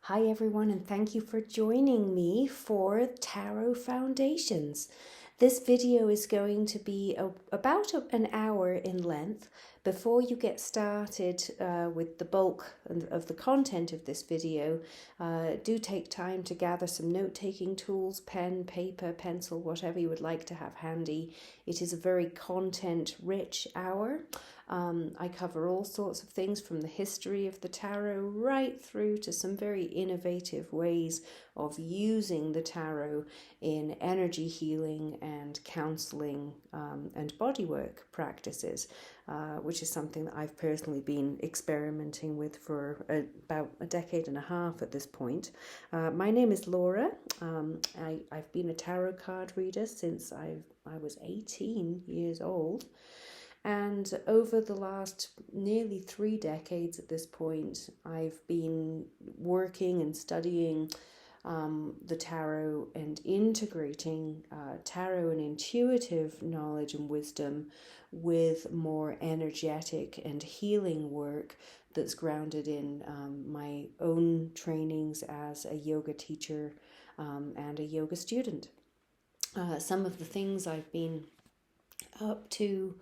Hi everyone, and thank you for joining me for Tarot Foundations. This video is going to be about an hour in length. Before you get started with the bulk of the content of this video, do take time to gather some note-taking tools, pen, paper, pencil, whatever you would like to have handy. It is a very content-rich hour. I cover all sorts of things from the history of the tarot right through to some very innovative ways of using the tarot in energy healing and counseling and bodywork practices, which is something that I've personally been experimenting with for about a decade and a half at this point. My name is Laura. I've been a tarot card reader since I was 18 years old. And over the last nearly 3 decades at this point, I've been working and studying the tarot and integrating tarot and intuitive knowledge and wisdom with more energetic and healing work that's grounded in my own trainings as a yoga teacher and a yoga student. Some of the things I've been up to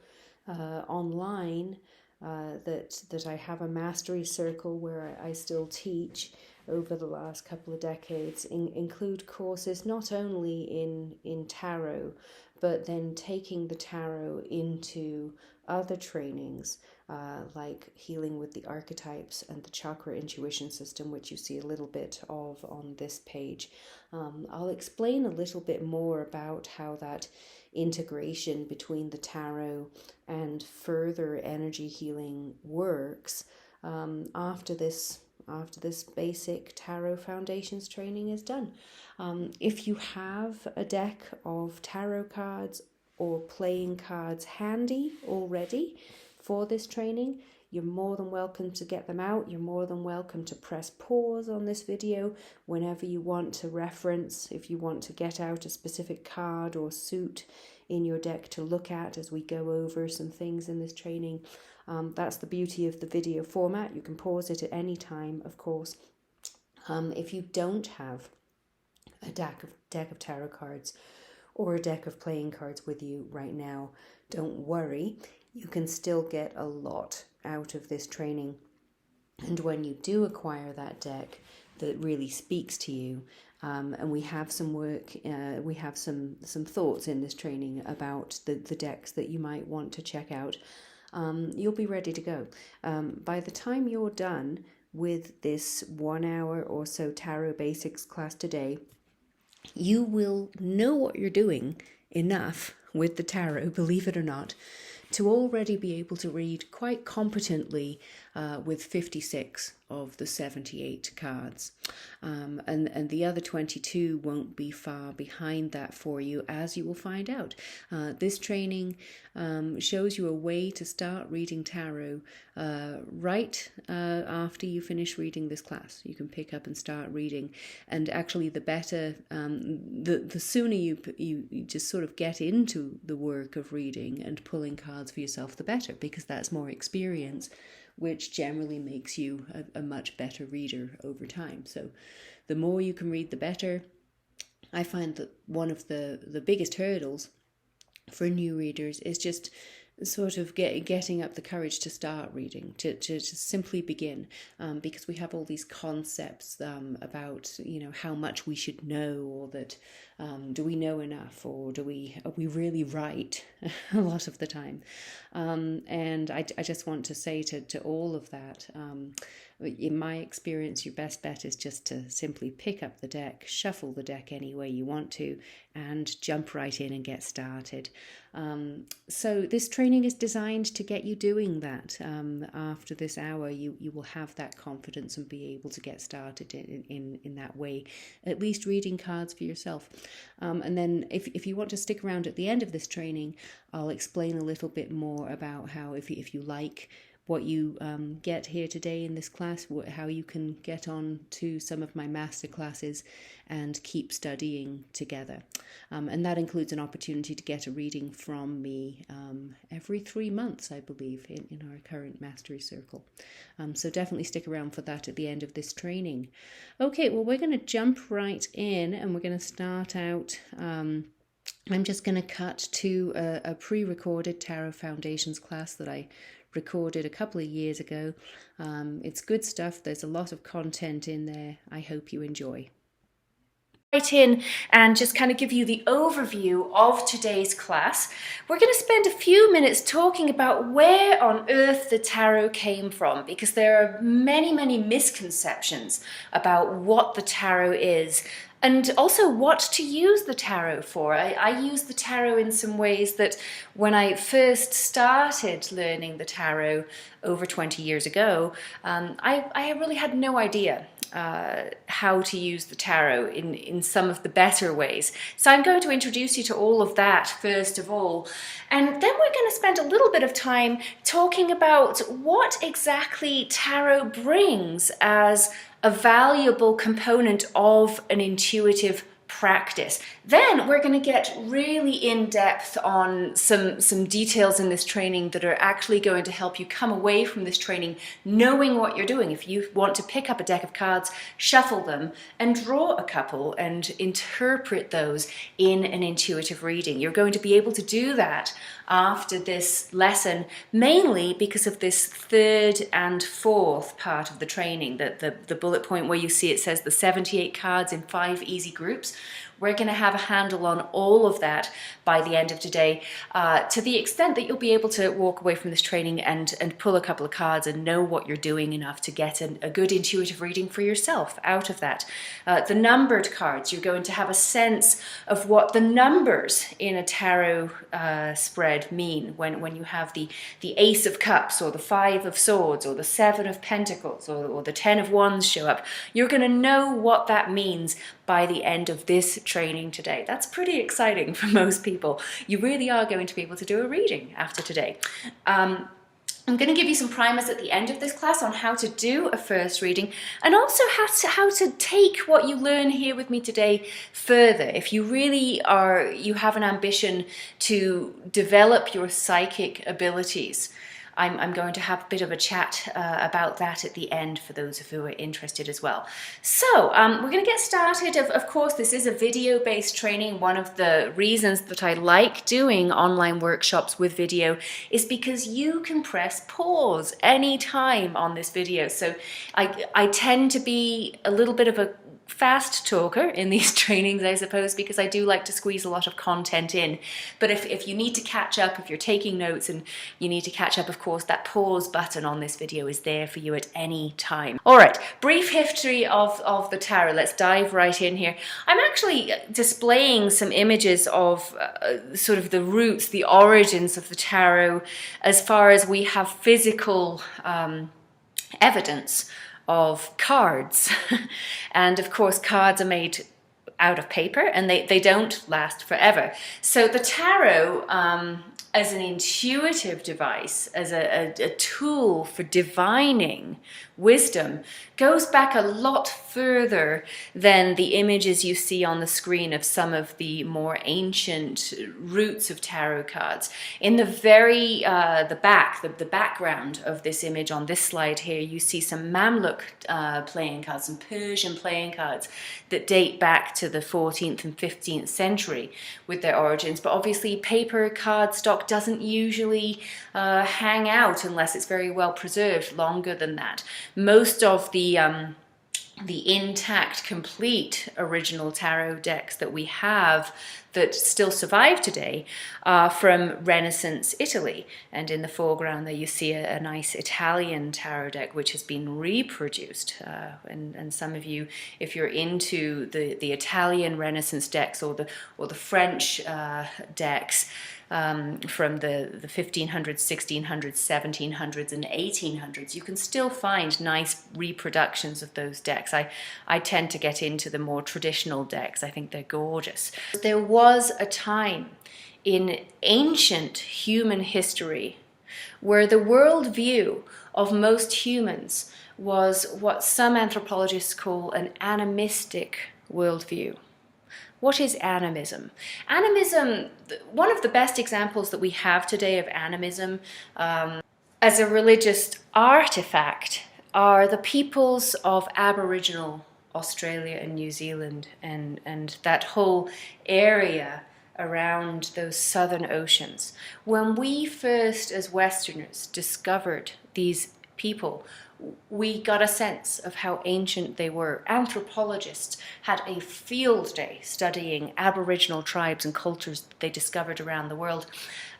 online that I have a mastery circle where I still teach over the last couple of decades include courses not only in tarot, but then taking the tarot into other trainings like healing with the archetypes and the chakra intuition system, which you see a little bit of on this page. I'll explain a little bit more about how that integration between the tarot and further energy healing works after this basic tarot foundations training is done. If you have a deck of tarot cards or playing cards handy already for this training, you're more than welcome to get them out. You're more than welcome to press pause on this video whenever you want to reference, if you want to get out a specific card or suit in your deck to look at as we go over some things in this training. That's the beauty of the video format. You can pause it at any time, of course. If you don't have a deck of tarot cards or a deck of playing cards with you right now, don't worry. You can still get a lot out of this training. And when you do acquire that deck that really speaks to you, and we have some work, we have some thoughts in this training about the decks that you might want to check out, you'll be ready to go. By the time you're done with this 1 hour or so Tarot Basics class today, you will know what you're doing enough with the tarot, believe it or not, to already be able to read quite competently with 56 of the 78 cards. And the other 22 won't be far behind that for you, as you will find out. This training shows you a way to start reading tarot right after you finish reading this class. You can pick up and start reading. And actually the better, the sooner you just sort of get into the work of reading and pulling cards for yourself, the better, because that's more experience, which generally makes you a much better reader over time. So the more you can read, the better. I find that one of the biggest hurdles for new readers is just sort of getting up the courage to start reading, to simply begin, because we have all these concepts about, how much we should know, or that do we know enough, or are we really right a lot of the time. And I just want to say to all of that, in my experience, your best bet is just to simply pick up the deck, shuffle the deck any way you want to, and jump right in and get started. So this training is designed to get you doing that. After this hour, you will have that confidence and be able to get started in that way, at least reading cards for yourself. And then if you want to stick around at the end of this training, I'll explain a little bit more about how if you like what you get here today in this class, how you can get on to some of my master classes and keep studying together. And that includes an opportunity to get a reading from me every 3 months, I believe, in our current mastery circle. So definitely stick around for that at the end of this training. Okay, well, we're going to jump right in and we're going to start out. I'm just going to cut to a pre-recorded Tarot Foundations class that I recorded a couple of years ago. It's good stuff. There's a lot of content in there. I hope you enjoy. Right in and just kind of give you the overview of today's class. We're going to spend a few minutes talking about where on earth the tarot came from, because there are many misconceptions about what the tarot is, and also what to use the tarot for. I use the tarot in some ways that when I first started learning the tarot over 20 years ago, I really had no idea how to use the tarot in some of the better ways. So I'm going to introduce you to all of that first of all. And then we're going to spend a little bit of time talking about what exactly tarot brings as a valuable component of an intuitive practice. Then we're going to get really in depth on some details in this training that are actually going to help you come away from this training knowing what you're doing. If you want to pick up a deck of cards, shuffle them and draw a couple and interpret those in an intuitive reading. You're going to be able to do that after this lesson, mainly because of this third and fourth part of the training, the bullet point where you see it says the 78 cards in 5 easy groups. We're going to have a handle on all of that by the end of today, to the extent that you'll be able to walk away from this training and pull a couple of cards and know what you're doing enough to get a good intuitive reading for yourself out of that. The numbered cards, you're going to have a sense of what the numbers in a tarot spread mean when you have the Ace of Cups or the 5 of Swords or the 7 of Pentacles or the 10 of Wands show up. You're going to know what that means by the end of this training today. That's pretty exciting for most people. You really are going to be able to do a reading after today. I'm going to give you some primers at the end of this class on how to do a first reading, and also how to take what you learn here with me today further. If you really you have an ambition to develop your psychic abilities, I'm going to have a bit of a chat about that at the end for those of you who are interested as well. So we're going to get started. Of course, this is a video-based training. One of the reasons that I like doing online workshops with video is because you can press pause anytime on this video. So I tend to be a little bit of a fast talker in these trainings, I suppose, because I do like to squeeze a lot of content in. But if you need to catch up, if you're taking notes and you need to catch up, of course, that pause button on this video is there for you at any time. All right, brief history of the tarot. Let's dive right in here. I'm actually displaying some images of sort of the roots, the origins of the tarot, as far as we have physical evidence of cards. And of course, cards are made out of paper and they don't last forever. So the tarot, as an intuitive device, as a tool for divining wisdom, goes back a lot further than the images you see on the screen of some of the more ancient roots of tarot cards. In the very the background of this image on this slide here, you see some Mamluk playing cards, some Persian playing cards that date back to the 14th and 15th century with their origins. But obviously paper cardstock doesn't usually hang out unless it's very well preserved longer than that. Most of the intact, complete original tarot decks that we have that still survive today are from Renaissance Italy. And in the foreground there you see a nice Italian tarot deck which has been reproduced. And some of you, if you're into the Italian Renaissance decks or the French decks, from the 1500s, 1600s, 1700s, and 1800s, you can still find nice reproductions of those decks. I tend to get into the more traditional decks. I think they're gorgeous. There was a time in ancient human history where the worldview of most humans was what some anthropologists call an animistic worldview. What is animism? Animism, one of the best examples that we have today of animism as a religious artifact are the peoples of Aboriginal Australia and New Zealand and that whole area around those southern oceans. When we first, as Westerners, discovered these people, we got a sense of how ancient they were. Anthropologists had a field day studying Aboriginal tribes and cultures that they discovered around the world.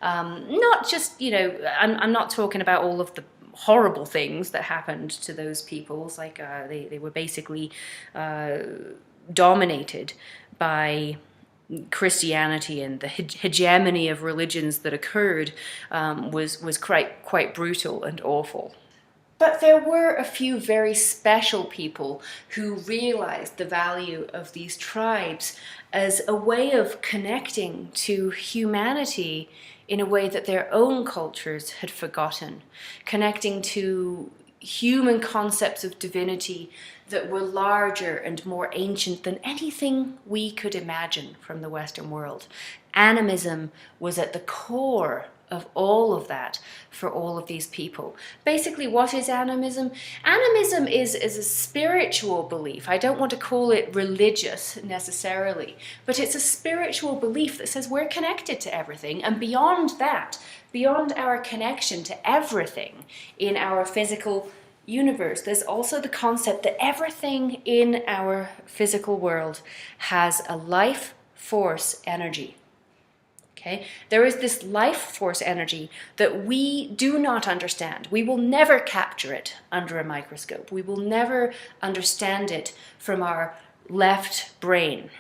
Not just, I'm not talking about all of the horrible things that happened to those peoples, like they were basically dominated by Christianity, and the hegemony of religions that occurred was quite brutal and awful. But there were a few very special people who realized the value of these tribes as a way of connecting to humanity in a way that their own cultures had forgotten, connecting to human concepts of divinity that were larger and more ancient than anything we could imagine from the Western world. Animism was at the core of all of that for all of these people. Basically, what is animism? Animism is a spiritual belief. I don't want to call it religious necessarily, but it's a spiritual belief that says we're connected to everything, and beyond that, beyond our connection to everything in our physical universe, there's also the concept that everything in our physical world has a life force energy. Okay? There is this life force energy that we do not understand. We will never capture it under a microscope. We will never understand it from our left brain.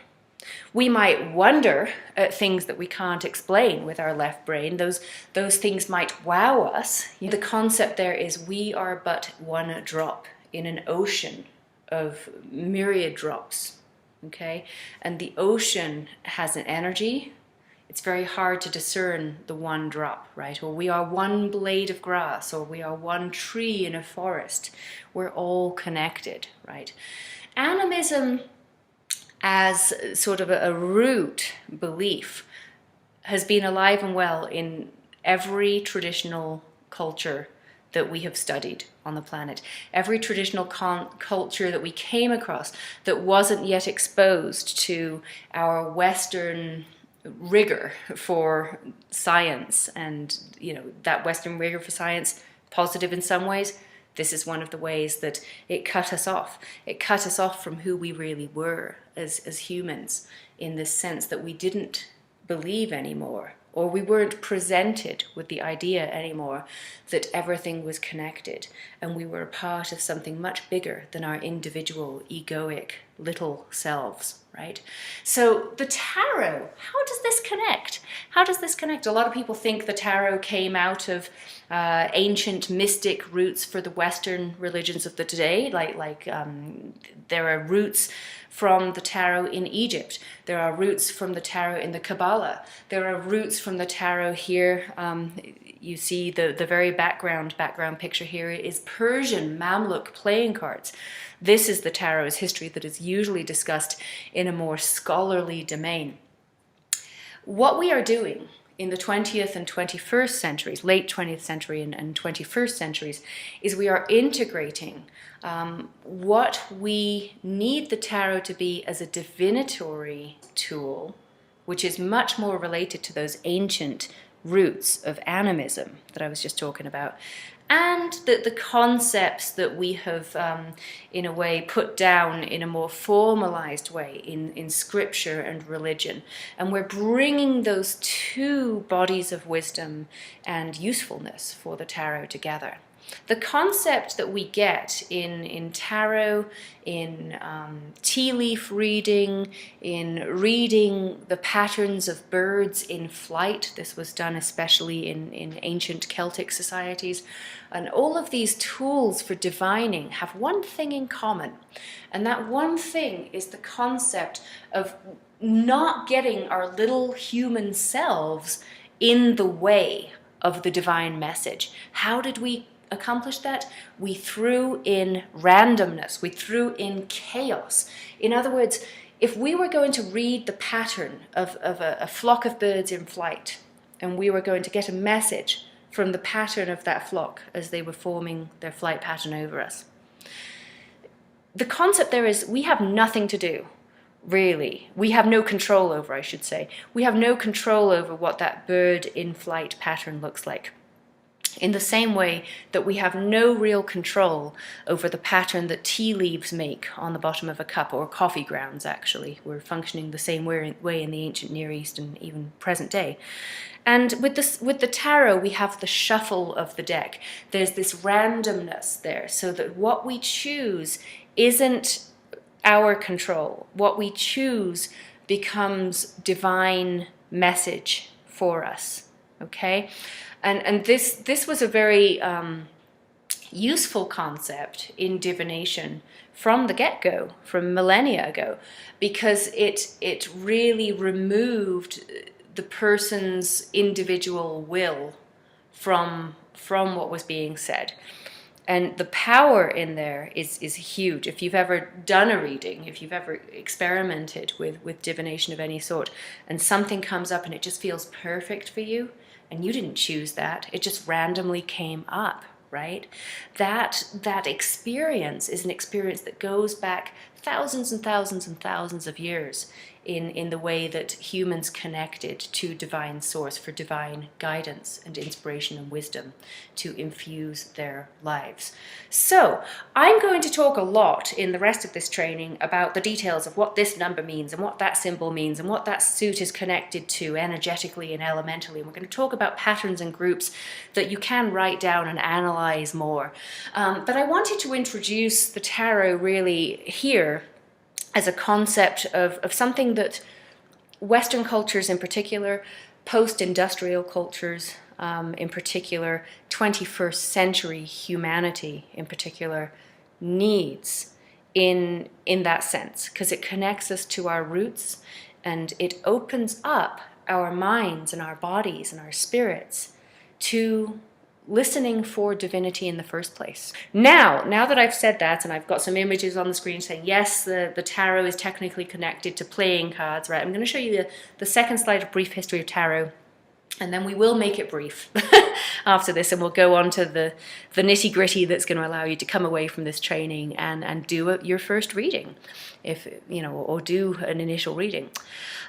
We might wonder at things that we can't explain with our left brain. Those things might wow us. The concept there is we are but one drop in an ocean of myriad drops. Okay? And the ocean has an energy. It's very hard to discern the one drop, right? Or we are one blade of grass, or we are one tree in a forest. We're all connected, right? Animism, as sort of a root belief, has been alive and well in every traditional culture that we have studied on the planet. Every traditional culture that we came across that wasn't yet exposed to our Western rigor for science, and that Western rigor for science, positive in some ways. This is one of the ways that it cut us off. It cut us off from who we really were as humans, in this sense that we didn't believe anymore, or we weren't presented with the idea anymore that everything was connected and we were a part of something much bigger than our individual egoic little selves, right? So the tarot, how does this connect? How does this connect? A lot of people think the tarot came out of ancient mystic roots for the Western religions of the today, like there are roots from the tarot in Egypt. There are roots from the tarot in the Kabbalah. There are roots from the tarot here. You see the very background picture here is Persian Mamluk playing cards. This is the tarot's history that is usually discussed in a more scholarly domain. What we are doing in the 20th and 21st centuries, late 20th century and 21st centuries, is we are integrating what we need the tarot to be as a divinatory tool, which is much more related to those ancient roots of animism that I was just talking about, and the concepts that we have, in a way, put down in a more formalized way in scripture and religion. And we're bringing those two bodies of wisdom and usefulness for the tarot together. The concept that we get in tarot, in tea leaf reading, in reading the patterns of birds in flight, this was done especially in ancient Celtic societies, and all of these tools for divining have one thing in common, and that one thing is the concept of not getting our little human selves in the way of the divine message. How did we accomplish that? We threw in randomness. We threw in chaos. In other words, if we were going to read the pattern of a flock of birds in flight, and we were going to get a message from the pattern of that flock as they were forming their flight pattern over us, the concept there is we have nothing to do, really. We have no control over, I should say. We have no control over what that bird in flight pattern looks like. In the same way that we have no real control over the pattern that tea leaves make on the bottom of a cup, or coffee grounds, actually. We're functioning the same way in the ancient Near East and even present day. And with the tarot, we have the shuffle of the deck. There's this randomness there, so that what we choose isn't our control. What we choose becomes divine message for us, okay? And this was a very useful concept in divination from the get-go, from millennia ago, because it really removed the person's individual will from what was being said. And the power in there is huge. If you've ever done a reading, if you've ever experimented with divination of any sort, and something comes up and it just feels perfect for you, and you didn't choose that, it just randomly came up, right? That experience is an experience that goes back thousands and thousands and thousands of years in the way that humans connected to divine source for divine guidance and inspiration and wisdom to infuse their lives. So I'm going to talk a lot in the rest of this training about the details of what this number means and what that symbol means and what that suit is connected to energetically and elementally. And we're going to talk about patterns and groups that you can write down and analyze more. But I wanted to introduce the tarot really here as a concept of something that Western cultures in particular, post-industrial cultures in particular, 21st century humanity in particular needs in that sense, because it connects us to our roots and it opens up our minds and our bodies and our spirits to listening for divinity in the first place. Now that I've said that, and I've got some images on the screen saying, yes, the tarot is technically connected to playing cards, right? I'm going to show you the second slide of brief history of tarot, and then we will make it brief after this, and we'll go on to the nitty-gritty that's going to allow you to come away from this training and do your first reading, if you know, or do an initial reading.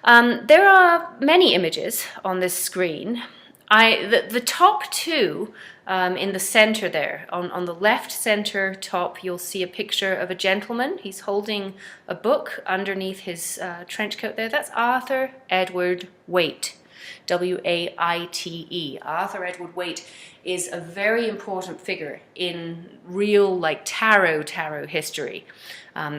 There are many images on this screen. The top two in the center there, on the left center top, you'll see a picture of a gentleman. He's holding a book underneath his trench coat there. That's Arthur Edward Waite, W-A-I-T-E. Arthur Edward Waite is a very important figure in real, like, tarot history.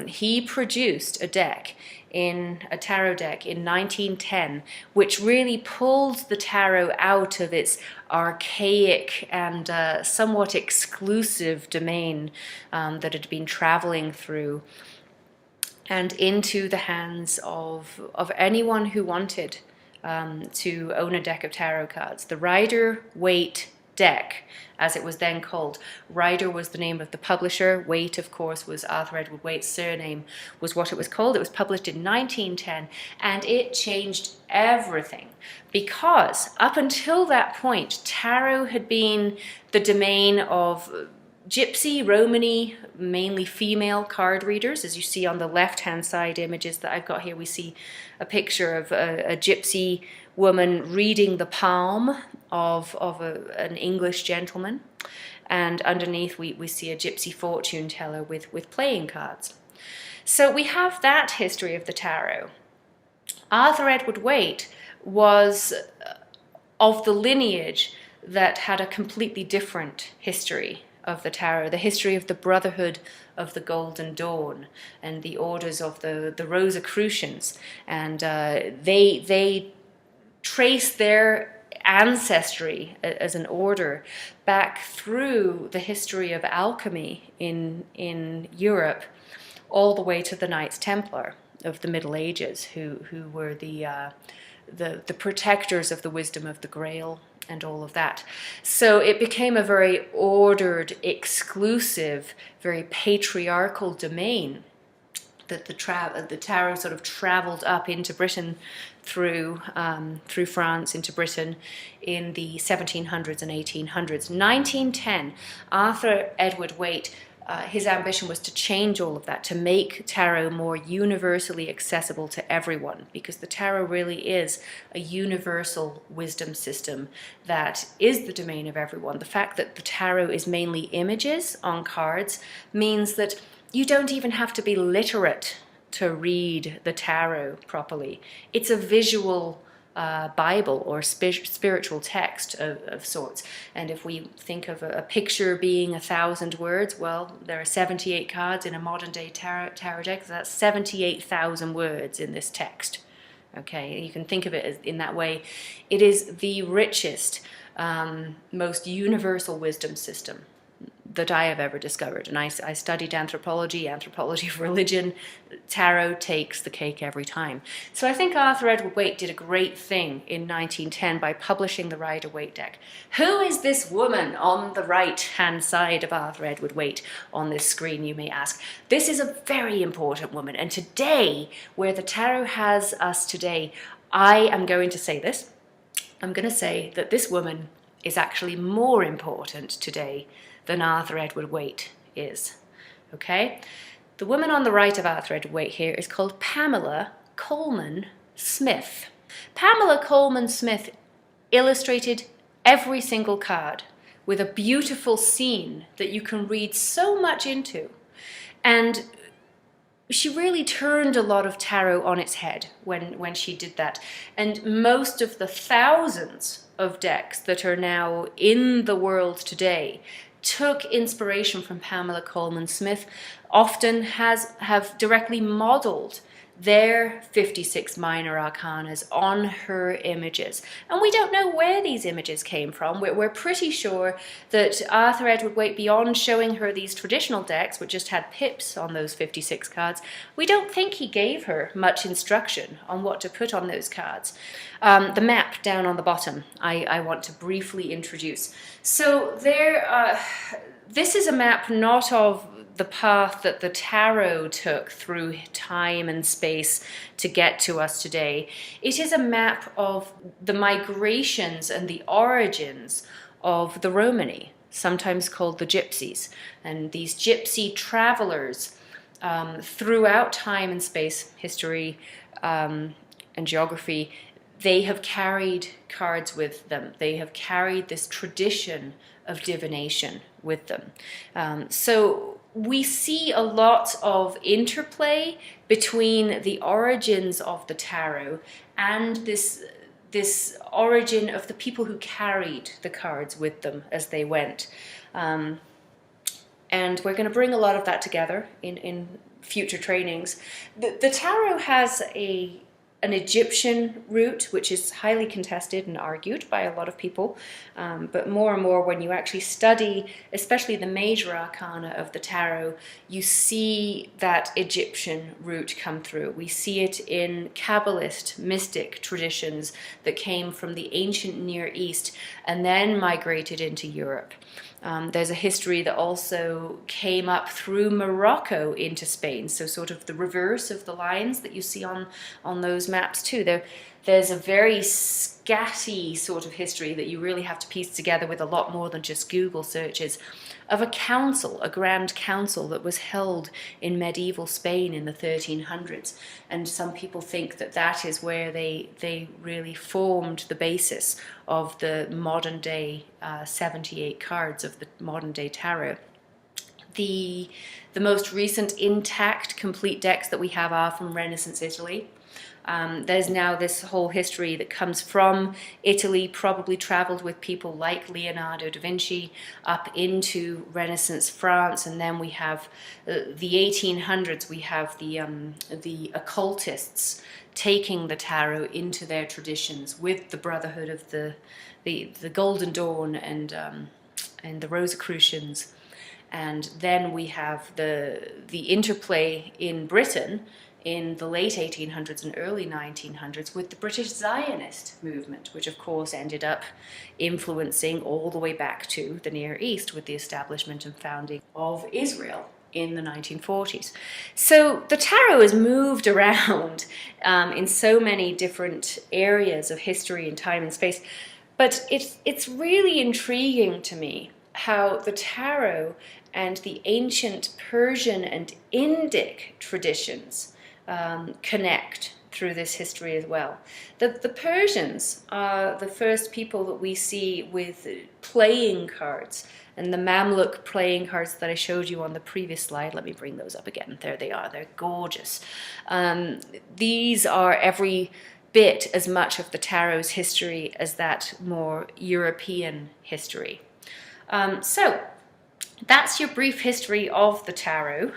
He produced a tarot deck in 1910, which really pulled the tarot out of its archaic and somewhat exclusive domain that had been traveling through, and into the hands of anyone who wanted to own a deck of tarot cards. The Rider-Waite deck, as it was then called. Rider was the name of the publisher. Waite, of course, was Arthur Edward Waite's surname, was what it was called. It was published in 1910, and it changed everything, because up until that point, tarot had been the domain of Gypsy, Romany, mainly female card readers. As you see on the left-hand side images that I've got here, we see a picture of a Gypsy woman reading the palm of an English gentleman, and underneath we see a Gypsy fortune teller with playing cards. So we have that history of the tarot. Arthur Edward Waite was of the lineage that had a completely different history of the tarot, the history of the Brotherhood of the Golden Dawn and the orders of the Rosicrucians, and they trace their ancestry as an order back through the history of alchemy in Europe, all the way to the Knights Templar of the Middle Ages, who were the protectors of the wisdom of the Grail and all of that. So it became a very ordered, exclusive, very patriarchal domain that the tarot sort of travelled up into Britain through France into Britain in the 1700s and 1800s. 1910, Arthur Edward Waite, his ambition was to change all of that, to make tarot more universally accessible to everyone, because the tarot really is a universal wisdom system that is the domain of everyone. The fact that the tarot is mainly images on cards means that you don't even have to be literate to read the tarot properly. It's a visual Bible or spiritual text of sorts. And if we think of a picture being 1,000 words, well, there are 78 cards in a modern day tarot deck. So that's 78,000 words in this text. Okay, you can think of it as, in that way. It is the richest, most universal wisdom system that I have ever discovered. And I studied anthropology of religion. Tarot takes the cake every time. So I think Arthur Edward Waite did a great thing in 1910 by publishing the Rider-Waite deck. Who is this woman on the right-hand side of Arthur Edward Waite on this screen, you may ask? This is a very important woman. And today, where the tarot has us today, I am going to say this. I'm going to say that this woman is actually more important today than Arthur Edward Waite is. Okay? The woman on the right of Arthur Edward Waite here is called Pamela Colman Smith. Pamela Colman Smith illustrated every single card with a beautiful scene that you can read so much into. And she really turned a lot of tarot on its head when she did that. And most of the thousands of decks that are now in the world today took inspiration from Pamela Colman Smith, often have directly modeled their 56 minor arcanas on her images. And we don't know where these images came from. We're pretty sure that Arthur Edward Waite, beyond showing her these traditional decks, which just had pips on those 56 cards, we don't think he gave her much instruction on what to put on those cards. The map down on the bottom, I want to briefly introduce. So this is a map not of the path that the tarot took through time and space to get to us today. It is a map of the migrations and the origins of the Romani, sometimes called the Gypsies. And these gypsy travelers throughout time and space, history and geography, they have carried cards with them. They have carried this tradition of divination with them. So we see a lot of interplay between the origins of the tarot and this origin of the people who carried the cards with them as they went. And we're going to bring a lot of that together in future trainings. The tarot has an Egyptian root, which is highly contested and argued by a lot of people, but more and more when you actually study, especially the major arcana of the tarot, you see that Egyptian root come through. We see it in Kabbalist, mystic traditions that came from the ancient Near East and then migrated into Europe. There's a history that also came up through Morocco into Spain, so sort of the reverse of the lines that you see on those maps too. There's a very scatty sort of history that you really have to piece together with a lot more than just Google searches, of a council, a grand council that was held in medieval Spain in the 1300s. And some people think that that is where they really formed the basis of the modern day 78 cards of the modern day tarot. The most recent intact complete decks that we have are from Renaissance Italy. There's now this whole history that comes from Italy, probably traveled with people like Leonardo da Vinci up into Renaissance France, and then we have the 1800s. We have the occultists taking the tarot into their traditions with the Brotherhood of the Golden Dawn and the Rosicrucians. And then we have the interplay in Britain in the late 1800s and early 1900s with the British Zionist movement, which of course ended up influencing all the way back to the Near East with the establishment and founding of Israel in the 1940s. So the tarot has moved around in so many different areas of history and time and space, but it's really intriguing to me how the tarot and the ancient Persian and Indic traditions connect through this history as well. The Persians are the first people that we see with playing cards, and the Mamluk playing cards that I showed you on the previous slide. Let me bring those up again. There they are. They're gorgeous. These are every bit as much of the tarot's history as that more European history. So that's your brief history of the tarot,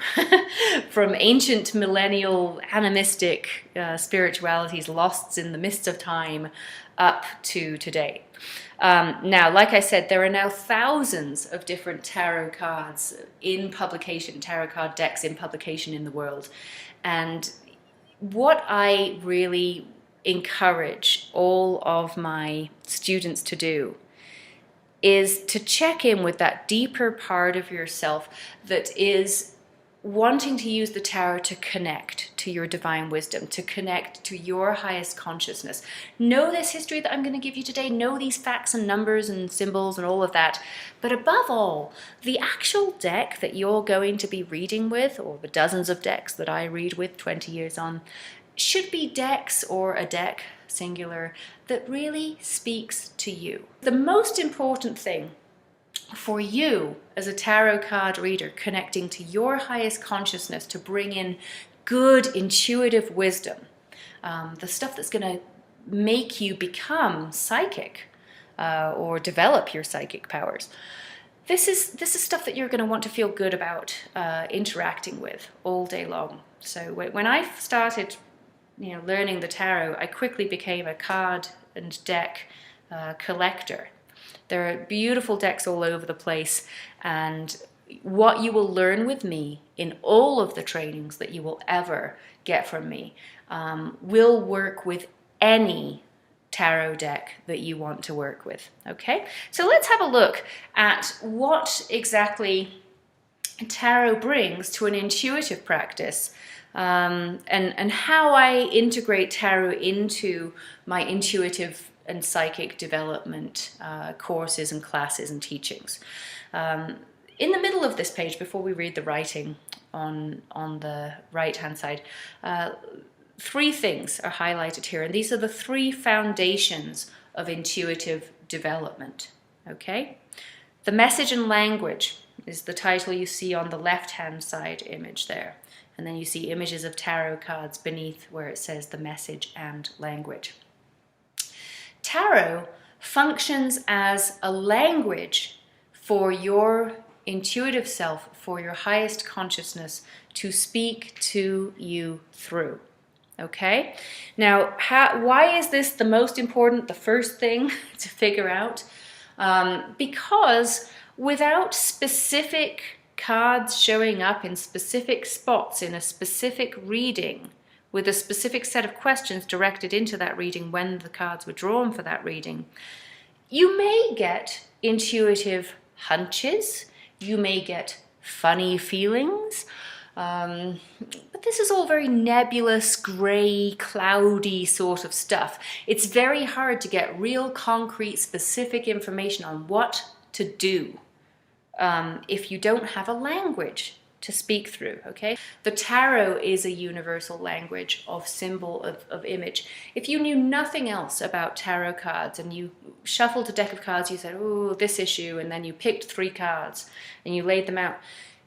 from ancient millennial animistic spiritualities lost in the mists of time up to today. Now, like I said, there are now thousands of different tarot cards in publication, tarot card decks in publication in the world. And what I really encourage all of my students to do is to check in with that deeper part of yourself that is wanting to use the tarot to connect to your divine wisdom, to connect to your highest consciousness. Know this history that I'm going to give you today, know these facts and numbers and symbols and all of that. But above all, the actual deck that you're going to be reading with, or the dozens of decks that I read with 20 years on, should be decks, or a deck, singular, that really speaks to you. The most important thing for you as a tarot card reader, connecting to your highest consciousness to bring in good intuitive wisdom, the stuff that's going to make you become psychic or develop your psychic powers. This is stuff that you're going to want to feel good about interacting with all day long. So when I started learning the tarot, I quickly became a card and deck collector. There are beautiful decks all over the place, and what you will learn with me in all of the trainings that you will ever get from me will work with any tarot deck that you want to work with. Okay, so let's have a look at what exactly tarot brings to an intuitive practice, and how I integrate tarot into my intuitive and psychic development courses and classes and teachings. In the middle of this page, before we read the writing on the right hand side, three things are highlighted here, and these are the three foundations of intuitive development. Okay, the message and language is the title you see on the left hand side image there, and then you see images of tarot cards beneath where it says the message and language. Tarot functions as a language for your intuitive self, for your highest consciousness to speak to you through. Okay? Now, why is this the most important, the first thing to figure out? Because without specific cards showing up in specific spots in a specific reading, with a specific set of questions directed into that reading when the cards were drawn for that reading, you may get intuitive hunches, you may get funny feelings, but this is all very nebulous, grey, cloudy sort of stuff. It's very hard to get real, concrete, specific information on what to do if you don't have a language to speak through. Okay, the tarot is a universal language of symbol, of image. If you knew nothing else about tarot cards and you shuffled a deck of cards, you said, oh, this issue, and then you picked three cards and you laid them out,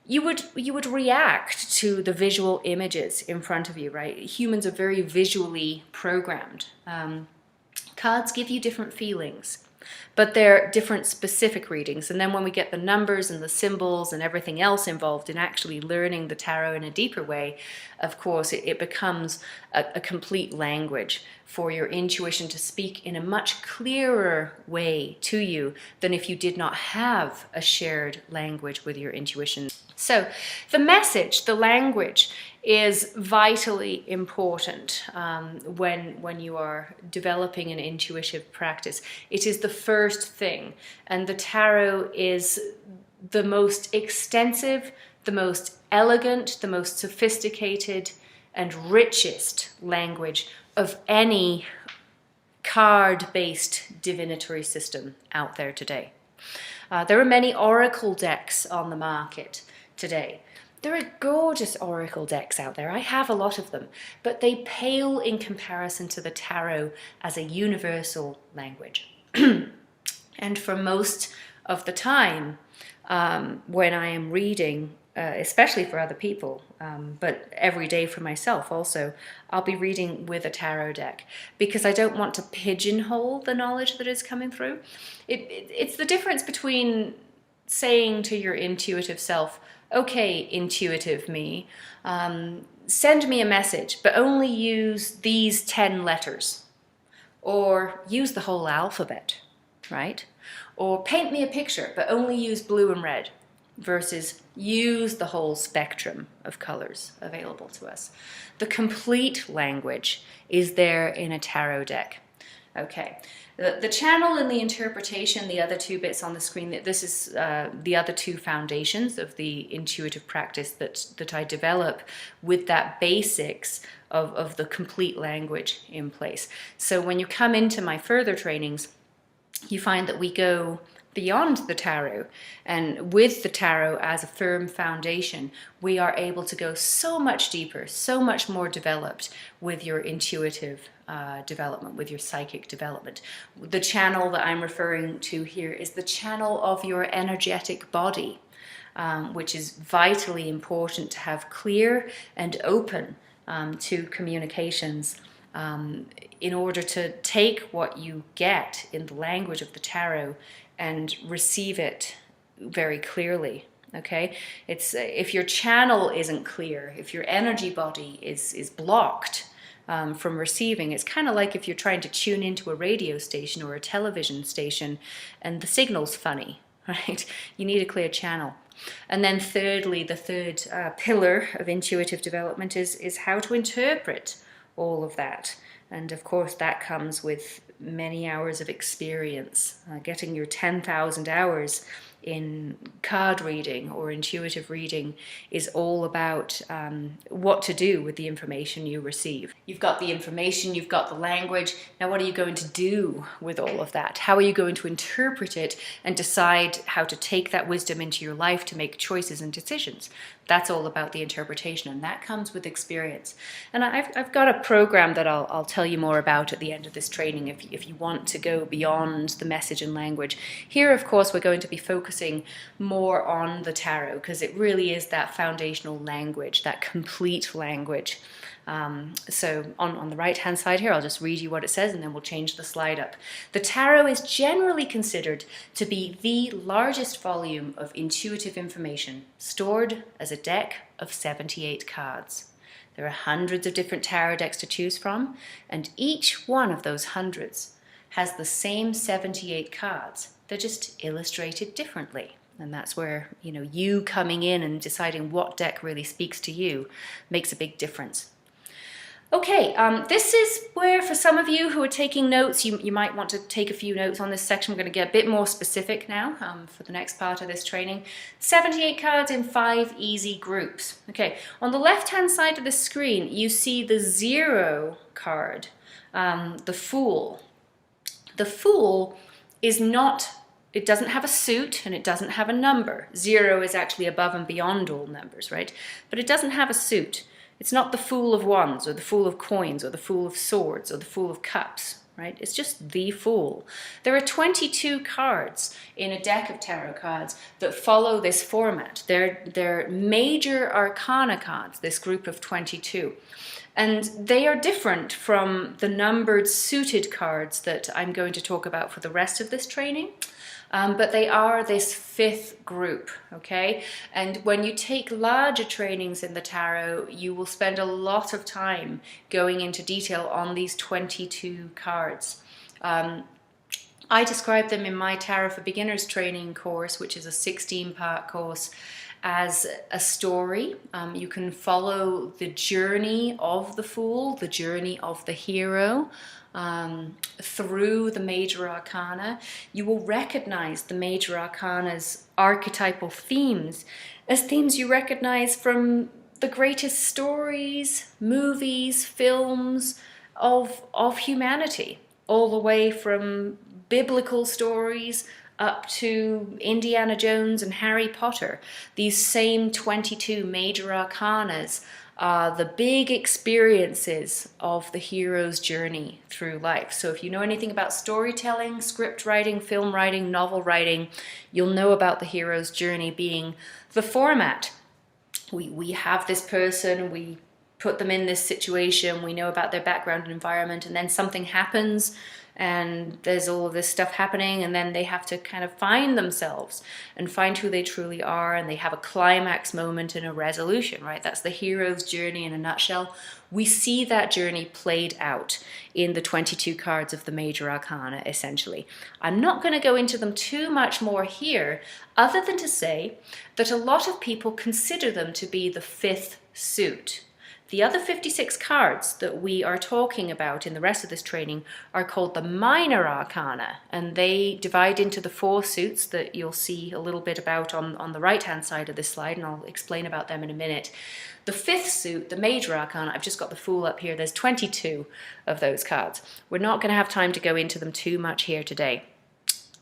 you would react to the visual images in front of you, right? Humans are very visually programmed. Cards give you different feelings, but they're different specific readings. And then when we get the numbers and the symbols and everything else involved in actually learning the tarot in a deeper way, of course, it becomes a complete language for your intuition to speak in a much clearer way to you than if you did not have a shared language with your intuition. So the message, the language, is vitally important when you are developing an intuitive practice. It is the first thing, and the tarot is the most extensive, the most elegant, the most sophisticated and richest language of any card-based divinatory system out there today. There are many oracle decks on the market today. There are gorgeous oracle decks out there. I have a lot of them, but they pale in comparison to the tarot as a universal language. And for most of the time, when I am reading, especially for other people, but every day for myself also, I'll be reading with a tarot deck because I don't want to pigeonhole the knowledge that is coming through. It's the difference between saying to your intuitive self, okay, intuitive me, send me a message, but only use these 10 letters, or use the whole alphabet, right? Or paint me a picture, but only use blue and red, versus use the whole spectrum of colors available to us. The complete language is there in a tarot deck. Okay, the channel and the interpretation, the other two bits on the screen, this is the other two foundations of the intuitive practice that I develop with that basics of the complete language in place. So when you come into my further trainings, you find that we go beyond the tarot, and with the tarot as a firm foundation, we are able to go so much deeper, so much more developed with your intuitive development, with your psychic development. The channel that I'm referring to here is the channel of your energetic body, which is vitally important to have clear and open to communications, in order to take what you get in the language of the tarot and receive it very clearly. Okay, it's if your channel isn't clear, if your energy body is blocked from receiving, it's kind of like if you're trying to tune into a radio station or a television station and the signal's funny, right? You need a clear channel. And then thirdly, the third pillar of intuitive development is how to interpret all of that. And of course that comes with many hours of experience. Getting your 10,000 hours in card reading or intuitive reading is all about what to do with the information you receive. You've got the information, you've got the language. Now what are you going to do with all of that? How are you going to interpret it and decide how to take that wisdom into your life to make choices and decisions? That's all about the interpretation, and that comes with experience. And I've got a program that I'll tell you more about at the end of this training if you want to go beyond the message and language. Here, of course, we're going to be focusing more on the tarot because it really is that foundational language, that complete language. So on the right hand side here, I'll just read you what it says and then we'll change the slide up. The tarot is generally considered to be the largest volume of intuitive information stored as a deck of 78 cards. There are hundreds of different tarot decks to choose from, and each one of those hundreds has the same 78 cards. They're just illustrated differently. And that's where, you coming in and deciding what deck really speaks to you makes a big difference. Okay, this is where for some of you who are taking notes, you might want to take a few notes on this section. We're going to get a bit more specific now for the next part of this training. 78 cards in 5 easy groups. Okay, on the left-hand side of the screen, you see the 0 card, the Fool. The Fool is not, it doesn't have a suit and it doesn't have a number. 0 is actually above and beyond all numbers, right? But it doesn't have a suit. It's not the Fool of Wands or the Fool of Coins or the Fool of Swords or the Fool of Cups, right? It's just the Fool. There are 22 cards in a deck of tarot cards that follow this format. They're major arcana cards, this group of 22. And they are different from the numbered suited cards that I'm going to talk about for the rest of this training. But they are this 5th group, okay? And when you take larger trainings in the tarot, you will spend a lot of time going into detail on these 22 cards. I describe them in my Tarot for Beginners training course, which is a 16-part course, as a story. You can follow the journey of the fool, the journey of the hero, through the major arcana. You will recognize the major arcana's archetypal themes as themes you recognize from the greatest stories, movies, films of humanity, all the way from biblical stories up to Indiana Jones and Harry Potter. These same 22 major arcanas are the big experiences of the hero's journey through life. So if you know anything about storytelling, script writing, film writing, novel writing, you'll know about the hero's journey being the format. We have this person, we put them in this situation, we know about their background and environment, and then something happens and there's all of this stuff happening, and then they have to kind of find themselves and find who they truly are, and they have a climax moment and a resolution, right? That's the hero's journey in a nutshell. We see that journey played out in the 22 cards of the major arcana, essentially. I'm not going to go into them too much more here, other than to say that a lot of people consider them to be the fifth suit. The other 56 cards that we are talking about in the rest of this training are called the minor arcana, and they divide into the 4 suits that you'll see a little bit about on the right hand side of this slide, and I'll explain about them in a minute. The 5th suit, the major arcana, I've just got the Fool up here, there's 22 of those cards. We're not going to have time to go into them too much here today,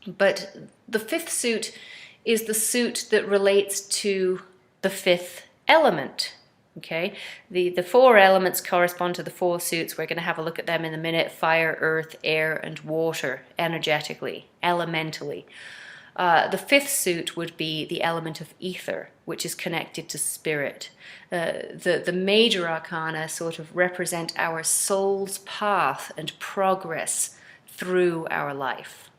but the 5th suit is the suit that relates to the 5th element. Okay, the 4 elements correspond to the 4 suits. We're going to have a look at them in a minute: fire, earth, air, and water, energetically, elementally. The 5th suit would be the element of ether, which is connected to spirit. The major arcana sort of represent our soul's path and progress through our life.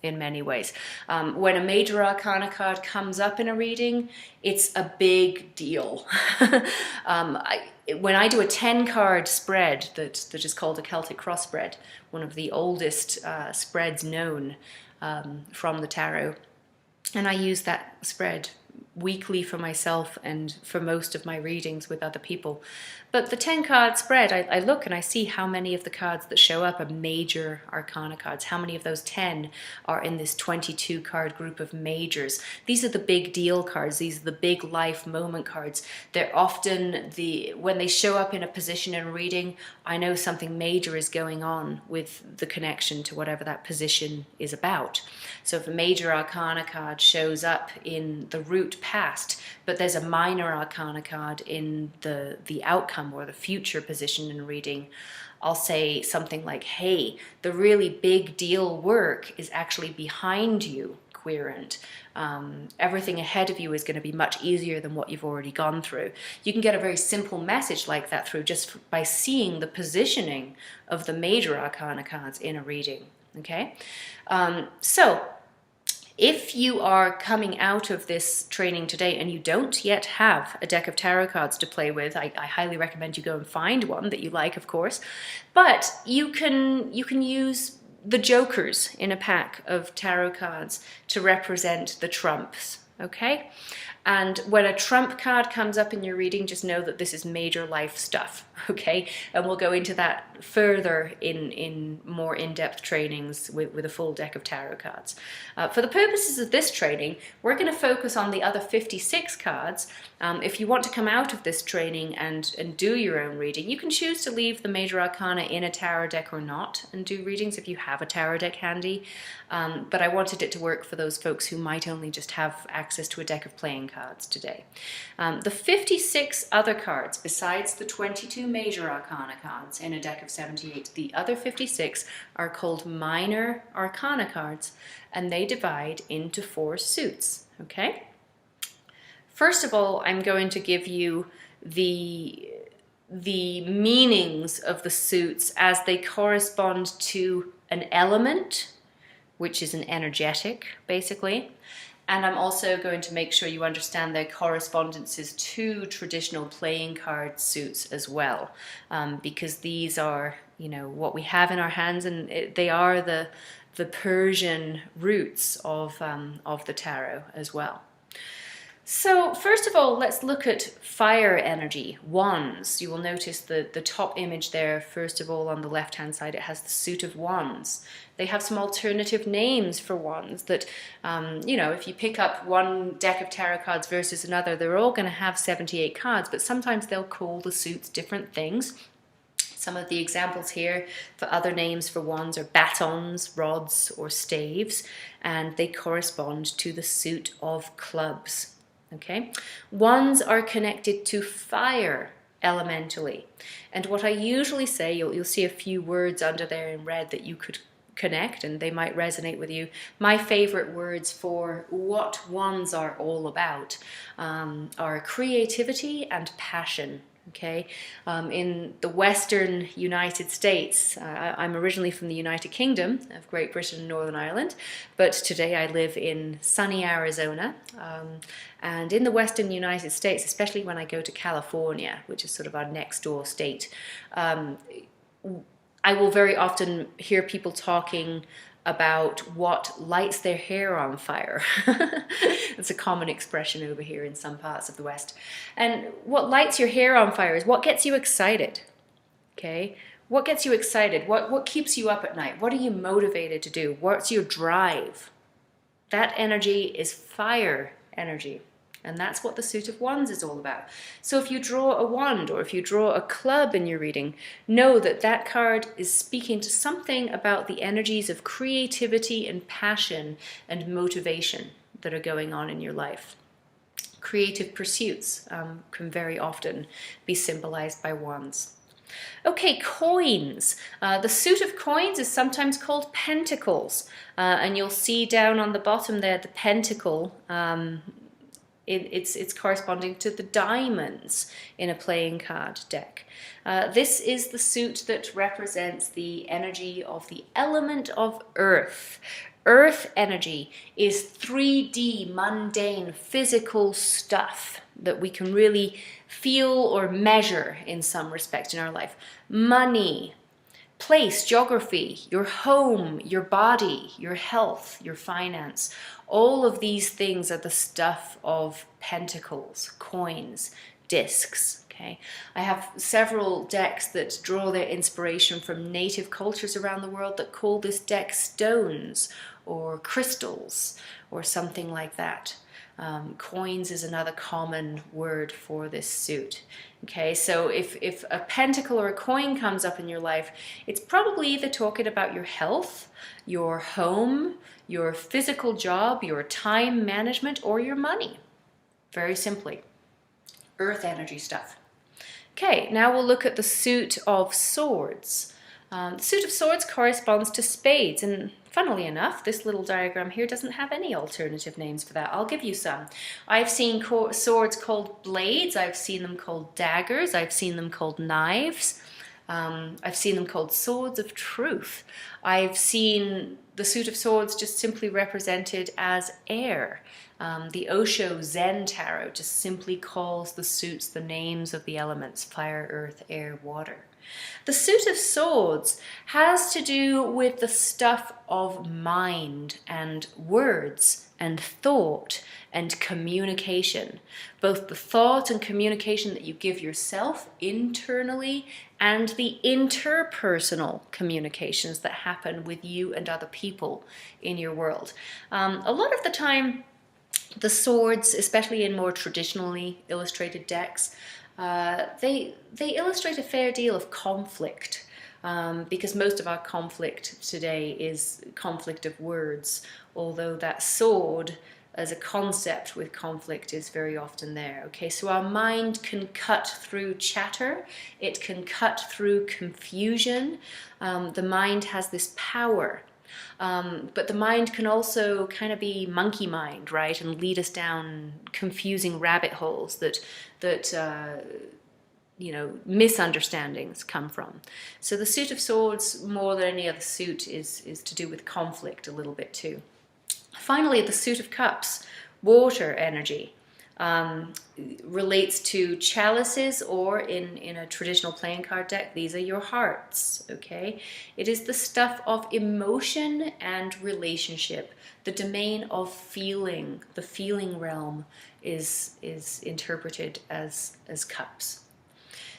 In many ways. When a major arcana card comes up in a reading, it's a big deal. When I do a 10-card spread that is called a Celtic cross spread, one of the oldest spreads known from the tarot, and I use that spread weekly for myself and for most of my readings with other people. But the 10-card spread, I look and I see how many of the cards that show up are major arcana cards. How many of those 10 are in this 22-card group of majors? These are the big deal cards. These are the big life moment cards. They're often when they show up in a position in a reading, I know something major is going on with the connection to whatever that position is about. So if a major arcana card shows up in the root past, but there's a minor arcana card in the outcome or the future position in reading, I'll say something like, hey, the really big deal work is actually behind you, querent. Everything ahead of you is going to be much easier than what you've already gone through. You can get a very simple message like that through just by seeing the positioning of the major arcana cards in a reading. Okay, so if you are coming out of this training today and you don't yet have a deck of tarot cards to play with, I highly recommend you go and find one that you like, of course. But you can use the jokers in a pack of tarot cards to represent the trumps, okay? And when a trump card comes up in your reading, just know that this is major life stuff, okay? And we'll go into that further in more in-depth trainings with a full deck of tarot cards. For the purposes of this training, we're going to focus on the other 56 cards. If you want to come out of this training and do your own reading, you can choose to leave the major arcana in a tarot deck or not and do readings if you have a tarot deck handy. But I wanted it to work for those folks who might only just have access to a deck of playing cards today. The 56 other cards, besides the 22 major arcana cards in a deck of 78, the other 56 are called minor arcana cards, and they divide into 4 suits, okay? First of all, I'm going to give you the meanings of the suits as they correspond to an element, which is an energetic, basically. And I'm also going to make sure you understand their correspondences to traditional playing card suits as well, because these are, what we have in our hands, and they are the Persian roots of the tarot as well. So first of all, let's look at fire energy, wands. You will notice the top image there, first of all, on the left-hand side, it has the suit of wands. They have some alternative names for wands that, you know, if you pick up one deck of tarot cards versus another, they're all going to have 78 cards, but sometimes they'll call the suits different things. Some of the examples here for other names for wands are batons, rods, or staves, and they correspond to the suit of clubs. Okay, wands are connected to fire elementally, and what I usually say, you'll see a few words under there in red that you could connect and they might resonate with you. My favorite words for what wands are all about are creativity and passion. Okay, in the Western United States, I'm originally from the United Kingdom of Great Britain and Northern Ireland, but today I live in sunny Arizona. And in the Western United States, especially when I go to California, which is sort of our next door state, I will very often hear people talking about what lights their hair on fire. It's a common expression over here in some parts of the West. And what lights your hair on fire is what gets you excited. Okay? What gets you excited? What keeps you up at night? What are you motivated to do? What's your drive? That energy is fire energy. And that's what the suit of wands is all about. So if you draw a wand or if you draw a club in your reading, know that that card is speaking to something about the energies of creativity and passion and motivation that are going on in your life. Creative pursuits can very often be symbolized by wands. Okay, coins. The suit of coins is sometimes called pentacles. And you'll see down on the bottom there the pentacle. It's corresponding to the diamonds in a playing card deck. This is the suit that represents the energy of the element of earth. Earth energy is 3D, mundane, physical stuff that we can really feel or measure in some respect in our life. Money, place, geography, your home, your body, your health, your finance. All of these things are the stuff of pentacles, coins, discs. Okay, I have several decks that draw their inspiration from native cultures around the world that call this deck stones or crystals or something like that. Coins is another common word for this suit. Okay, so if a pentacle or a coin comes up in your life, it's probably either talking about your health, your home, your physical job, your time management, or your money. Very simply. Earth energy stuff. Okay, now we'll look at the suit of swords. The suit of swords corresponds to spades, and funnily enough, this little diagram here doesn't have any alternative names for that. I'll give you some. I've seen swords called blades, I've seen them called daggers, I've seen them called knives, I've seen them called swords of truth. I've seen the suit of swords just simply represented as air. The Osho Zen Tarot just simply calls the suits the names of the elements: fire, earth, air, water. The suit of swords has to do with the stuff of mind and words and thought and communication. Both the thought and communication that you give yourself internally and the interpersonal communications that happen with you and other people in your world. A lot of the time, the swords, especially in more traditionally illustrated decks, they illustrate a fair deal of conflict, because most of our conflict today is conflict of words, although that sword as a concept with conflict is very often there. Okay, so our mind can cut through chatter, it can cut through confusion. The mind has this power. But the mind can also kind of be monkey mind, right, and lead us down confusing rabbit holes that you know, misunderstandings come from. So the suit of swords, more than any other suit, is to do with conflict a little bit too. Finally, the suit of cups, water energy. relates to chalices, or in a traditional playing card deck, these are your hearts, okay? It is the stuff of emotion and relationship, the domain of feeling. The feeling realm is interpreted as cups.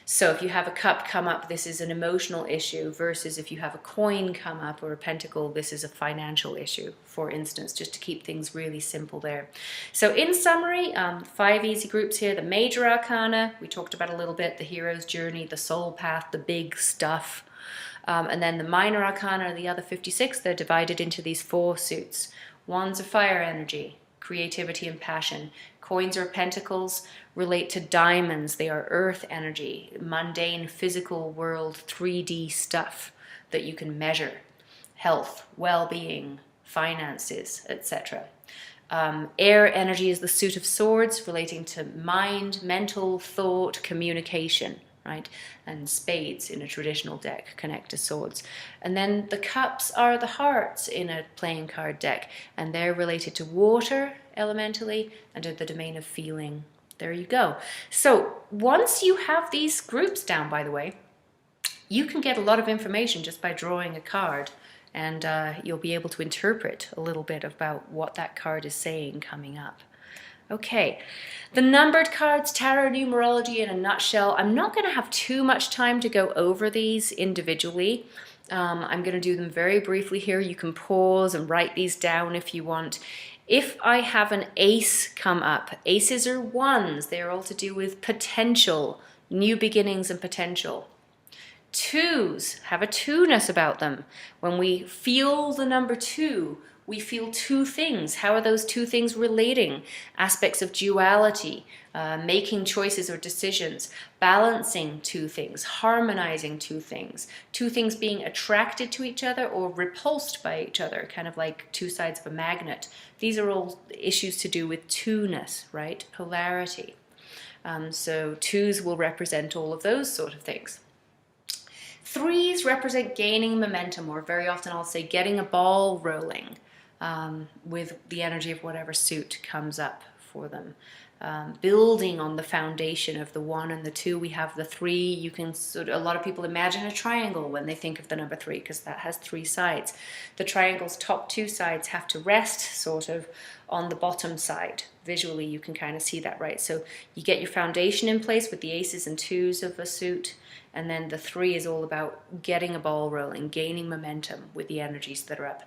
So if you have a cup come up, this is an emotional issue, versus if you have a coin come up or a pentacle, this is a financial issue, for instance, just to keep things really simple there. So in summary, 5 easy groups here. The major arcana, we talked about a little bit, the hero's journey, the soul path, the big stuff. And then the minor arcana, the other 56, they're divided into these 4 suits. Wands are fire energy, creativity and passion. Coins or pentacles relate to diamonds. They are earth energy, mundane, physical world, 3D stuff that you can measure. Health, well-being, finances, etc. Air energy is the suit of swords, relating to mind, mental, thought, communication, right? And spades in a traditional deck connect to swords. And then the cups are the hearts in a playing card deck, and they're related to water elementally and to the domain of feeling. There you go. So once you have these groups down, by the way, you can get a lot of information just by drawing a card, and you'll be able to interpret a little bit about what that card is saying coming up. Okay, the numbered cards, tarot numerology in a nutshell. I'm not going to have too much time to go over these individually. I'm going to do them very briefly here. You can pause and write these down if you want. If I have an ace come up, aces are ones. They're all to do with potential, new beginnings and potential. Twos have a two-ness about them. When we feel the number 2, we feel 2 things. How are those 2 things relating? Aspects of duality, making choices or decisions, balancing 2 things, harmonizing 2 things, 2 things being attracted to each other or repulsed by each other, kind of like 2 sides of a magnet. These are all issues to do with two-ness, right? Polarity. So 2s will represent all of those sort of things. 3s represent gaining momentum, or very often I'll say getting a ball rolling with the energy of whatever suit comes up for them. Building on the foundation of the 1 and the 2, we have the 3. You can a lot of people imagine a triangle when they think of the number 3, because that has 3 sides. The triangle's top 2 sides have to rest sort of on the bottom side. Visually, you can kind of see that, right? So you get your foundation in place with the aces and 2s of a suit, and then the 3 is all about getting a ball rolling, gaining momentum with the energies that are up.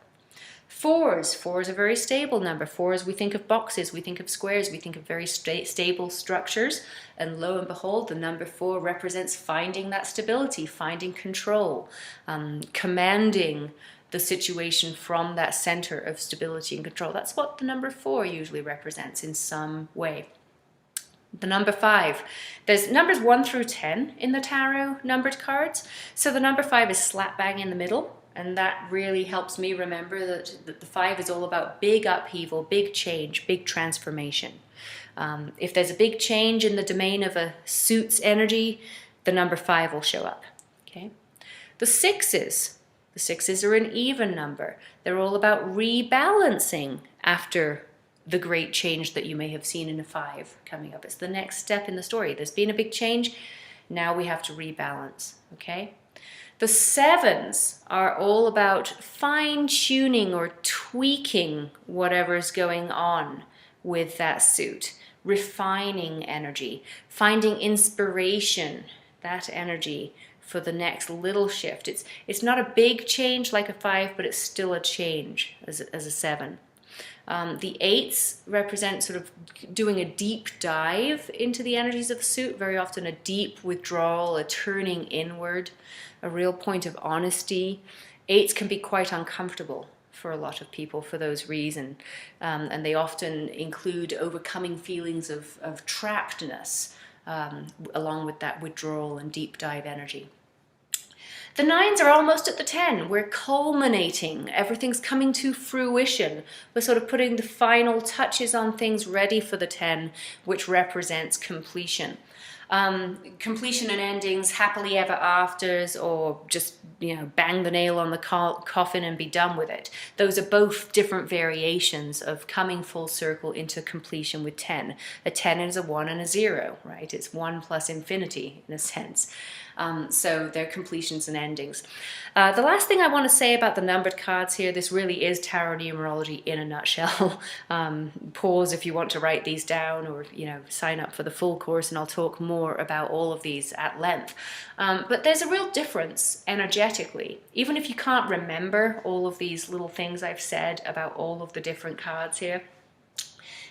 4s. 4 is a very stable number. 4s, we think of boxes, we think of squares, we think of very stable structures. And lo and behold, the number 4 represents finding that stability, finding control, commanding the situation from that center of stability and control. That's what the number 4 usually represents in some way. The number 5. There's numbers 1 through 10 in the tarot numbered cards. So the number 5 is slap bang in the middle. And that really helps me remember that the 5 is all about big upheaval, big change, big transformation. If there's a big change in the domain of a suit's energy, the number 5 will show up. Okay. The 6s are an even number. They're all about rebalancing after the great change that you may have seen in a 5 coming up. It's the next step in the story. There's been a big change. Now we have to rebalance. Okay. The 7s are all about fine-tuning or tweaking whatever's going on with that suit, refining energy, finding inspiration, that energy for the next little shift. It's not a big change like a 5, but it's still a change as a 7. The 8s represent sort of doing a deep dive into the energies of the suit, very often a deep withdrawal, a turning inward, a real point of honesty. 8s can be quite uncomfortable for a lot of people for those reasons, and they often include overcoming feelings of trappedness along with that withdrawal and deep dive energy. The 9s are almost at the 10. We're culminating. Everything's coming to fruition. We're sort of putting the final touches on things ready for the 10, which represents completion. Completion and endings, happily ever afters, or just, bang the nail on the coffin and be done with it. Those are both different variations of coming full circle into completion with 10. A 10 is a 1 and a 0, right? It's 1 plus infinity in a sense. So they're completions and endings. The last thing I want to say about the numbered cards here, this really is tarot numerology in a nutshell. Pause if you want to write these down, or sign up for the full course, and I'll talk more about all of these at length. But there's a real difference energetically. Even if you can't remember all of these little things I've said about all of the different cards here,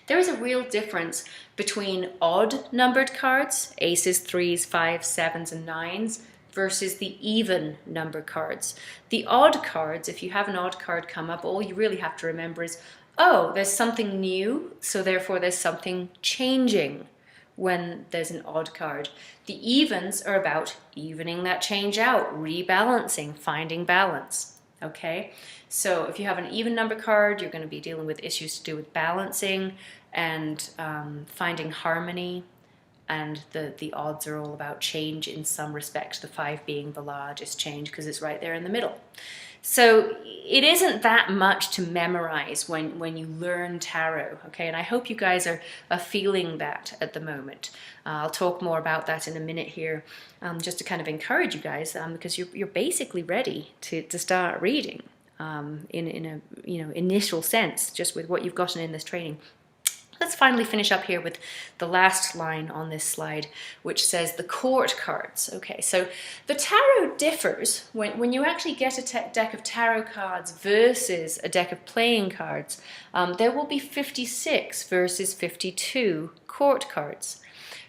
there is a real difference between odd numbered cards, aces, threes, fives, sevens, and nines, versus the even number cards. The odd cards, if you have an odd card come up, all you really have to remember is, oh, there's something new, so therefore there's something changing when there's an odd card. The evens are about evening that change out, rebalancing, finding balance. Okay, so if you have an even number card, you're going to be dealing with issues to do with balancing and finding harmony, and the odds are all about change in some respect, the 5 being the largest change because it's right there in the middle. So it isn't that much to memorize when you learn tarot, okay? And I hope you guys are feeling that at the moment. I'll talk more about that in a minute here, just to kind of encourage you guys, because you're basically ready to start reading in a initial sense, just with what you've gotten in this training. Let's finally finish up here with the last line on this slide, which says the court cards. Okay, so the tarot differs when you actually get a deck of tarot cards versus a deck of playing cards. There will be 56 versus 52 court cards.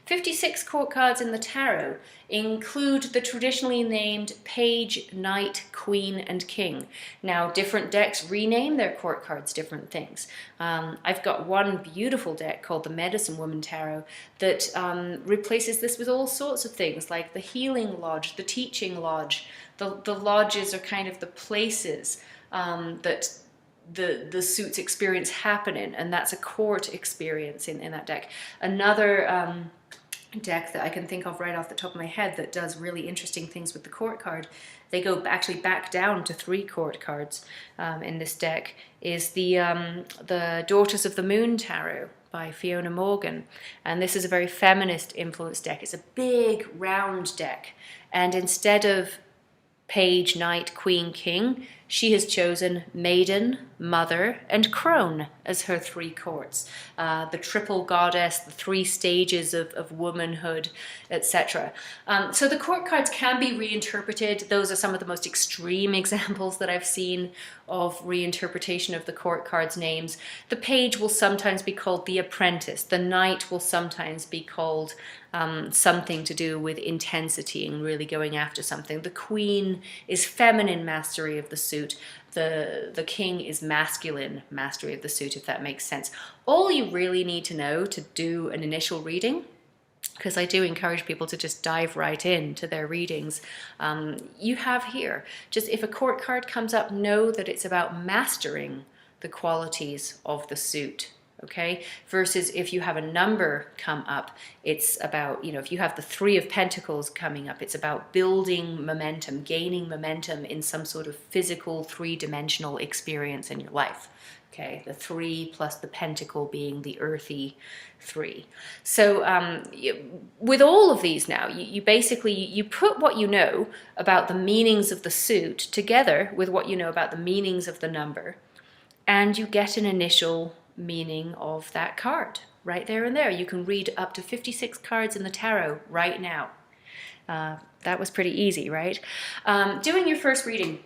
56 court cards in the tarot include the traditionally named Page, Knight, Queen, and King. Now, different decks rename their court cards different things. I've got one beautiful deck called the Medicine Woman Tarot that replaces this with all sorts of things, like the Healing Lodge, the Teaching Lodge. The lodges are kind of the places that the suits experience happen in, and that's a court experience in that deck. Another deck that I can think of right off the top of my head that does really interesting things with the court card, they go actually back down to 3 court cards in this deck, is the Daughters of the Moon Tarot by Fiona Morgan. And this is a very feminist influenced deck. It's a big round deck, and instead of Page, Knight, Queen, King, she has chosen Maiden, Mother, and Crone as her 3 courts. The triple goddess, the 3 stages of womanhood, etc. So the court cards can be reinterpreted. Those are some of the most extreme examples that I've seen of reinterpretation of the court cards' names. The Page will sometimes be called the Apprentice. The Knight will sometimes be called something to do with intensity and really going after something. The Queen is feminine mastery of the suit. The King is masculine mastery of the suit, if that makes sense. All you really need to know to do an initial reading, because I do encourage people to just dive right into their readings, you have here. Just if a court card comes up, know that it's about mastering the qualities of the suit. Okay, versus if you have a number come up, it's about, if you have the 3 of Pentacles coming up, it's about building momentum, gaining momentum in some sort of physical 3-dimensional experience in your life. Okay, the 3 plus the pentacle being the earthy 3. So with all of these now, you basically, you put what you know about the meanings of the suit together with what you know about the meanings of the number, and you get an initial meaning of that card right there and there. You can read up to 56 cards in the tarot right now. That was pretty easy, right? Doing your first reading.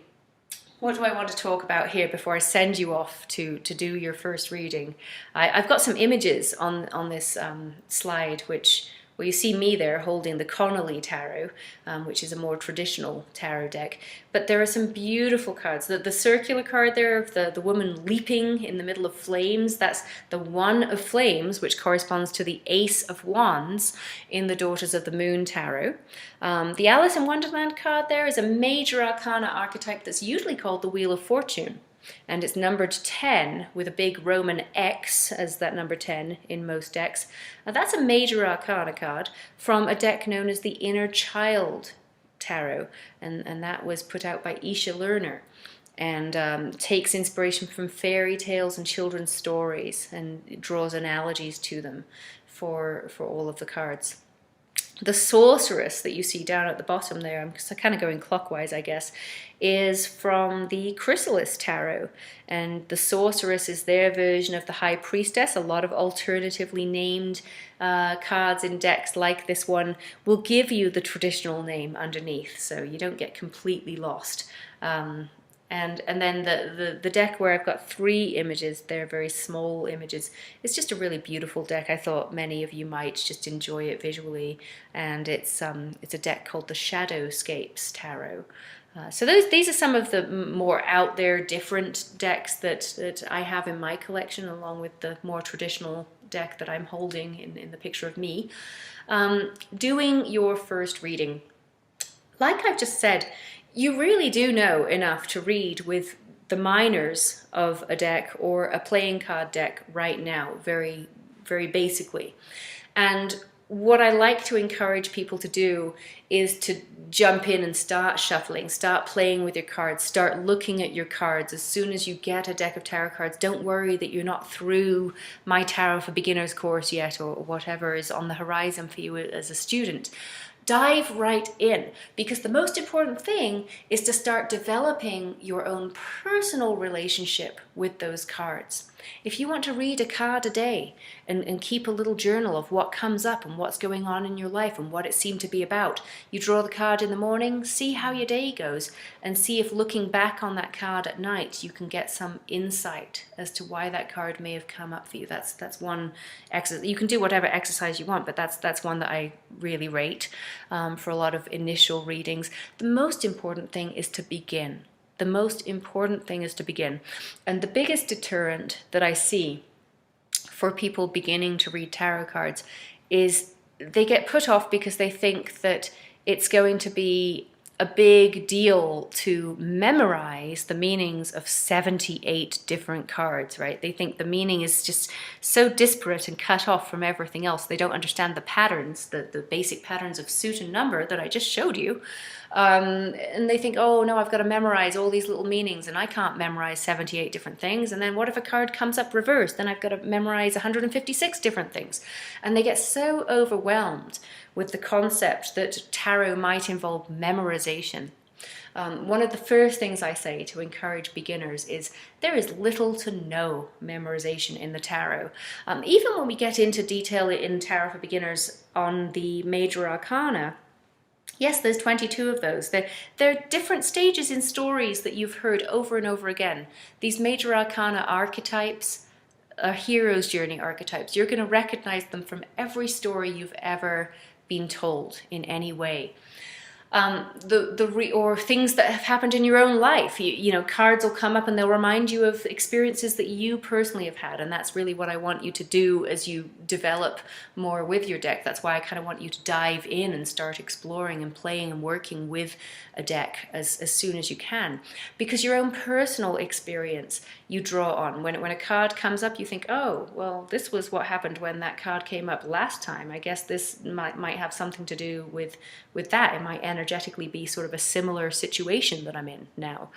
What do I want to talk about here before I send you off to do your first reading? I've got some images on this slide, which, well, you see me there holding the Connolly Tarot, which is a more traditional tarot deck. But there are some beautiful cards. The circular card there of the woman leaping in the middle of flames, that's the 1 of Flames, which corresponds to the Ace of Wands in the Daughters of the Moon Tarot. The Alice in Wonderland card there is a major arcana archetype that's usually called the Wheel of Fortune. and it's numbered 10 with a big Roman X as that number 10 in most decks. Now that's a Major Arcana card from a deck known as the Inner Child Tarot, and that was put out by Isha Lerner, and takes inspiration from fairy tales and children's stories and draws analogies to them for all of the cards. The sorceress that you see down at the bottom there, I'm kind of going clockwise, I guess, is from the Chrysalis Tarot. And the sorceress is their version of the High Priestess. A lot of alternatively named cards in decks like this one will give you the traditional name underneath, so you don't get completely lost. And then the deck where I've got 3 images, they're very small images. It's just a really beautiful deck. I thought many of you might just enjoy it visually. And it's a deck called the Shadowscapes Tarot. So these are some of the more out there, different decks that I have in my collection, along with the more traditional deck that I'm holding in the picture of me. Doing your first reading. Like I've just said, you really do know enough to read with the minors of a deck or a playing card deck right now, very, very basically. And what I like to encourage people to do is to jump in and start shuffling, start playing with your cards, start looking at your cards as soon as you get a deck of tarot cards. Don't worry that you're not through my Tarot for Beginners course yet, or whatever is on the horizon for you as a student. Dive right in, because the most important thing is to start developing your own personal relationship with those cards. If you want to read a card a day and keep a little journal of what comes up and what's going on in your life and what it seemed to be about, you draw the card in the morning, see how your day goes, and see if looking back on that card at night you can get some insight as to why that card may have come up for you. That's one exercise. You can do whatever exercise you want, but that's one that I really rate for a lot of initial readings. The most important thing is to begin. The most important thing is to begin. And the biggest deterrent that I see for people beginning to read tarot cards is they get put off because they think that it's going to be a big deal to memorize the meanings of 78 different cards, right? They think the meaning is just so disparate and cut off from everything else. They don't understand the patterns, the basic patterns of suit and number that I just showed you. And they think, oh no, I've got to memorize all these little meanings, and I can't memorize 78 different things. And then what if a card comes up reversed? Then I've got to memorize 156 different things. And they get so overwhelmed with the concept that tarot might involve memorization. One of the first things I say to encourage beginners is there is little to no memorization in the tarot. Even when we get into detail in Tarot for Beginners on the Major Arcana, yes, there's 22 of those. They're different stages in stories that you've heard over and over again. These Major Arcana archetypes are hero's journey archetypes. You're going to recognize them from every story you've ever been told in any way. Or things that have happened in your own life. You know, cards will come up and they'll remind you of experiences that you personally have had, and that's really what I want you to do as you develop more with your deck. That's why I kind of want you to dive in and start exploring and playing and working with a deck as soon as you can, because your own personal experience you draw on. When a card comes up, you think, oh, well, this was what happened when that card came up last time. I guess this might have something to do with that. It might energetically be sort of a similar situation that I'm in now.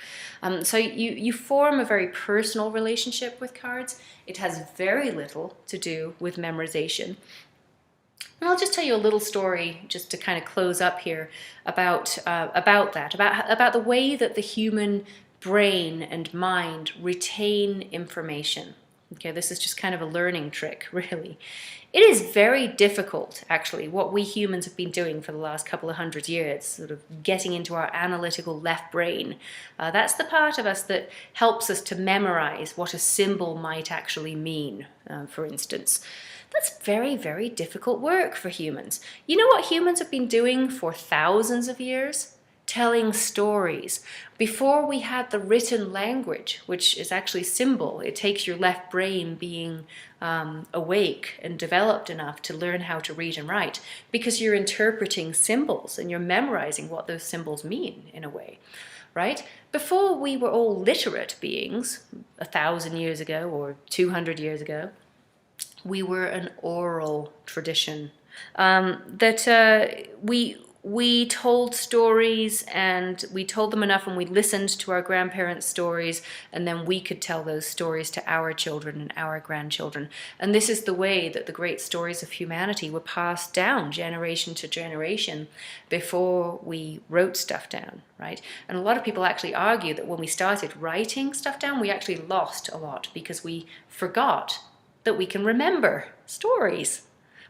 So you form a very personal relationship with cards. It has very little to do with memorization. And I'll just tell you a little story just to kind of close up here about the way that the human brain and mind retain information. Okay, this is just kind of a learning trick, really. It is very difficult, actually, what we humans have been doing for the last couple of hundred years, sort of getting into our analytical left brain. That's the part of us that helps us to memorize what a symbol might actually mean, for instance. That's very, very difficult work for humans. You know what humans have been doing for thousands of years? Telling stories. Before we had the written language, which is actually symbol, it takes your left brain being awake and developed enough to learn how to read and write, because you're interpreting symbols and you're memorizing what those symbols mean in a way. right? Before we were all literate beings, 1,000 years ago or 200 years ago, we were an oral tradition. We told stories, and we told them enough, and we listened to our grandparents' stories, and then we could tell those stories to our children and our grandchildren. And this is the way that the great stories of humanity were passed down generation to generation before we wrote stuff down, right? And a lot of people actually argue that when we started writing stuff down, we actually lost a lot because we forgot that we can remember stories.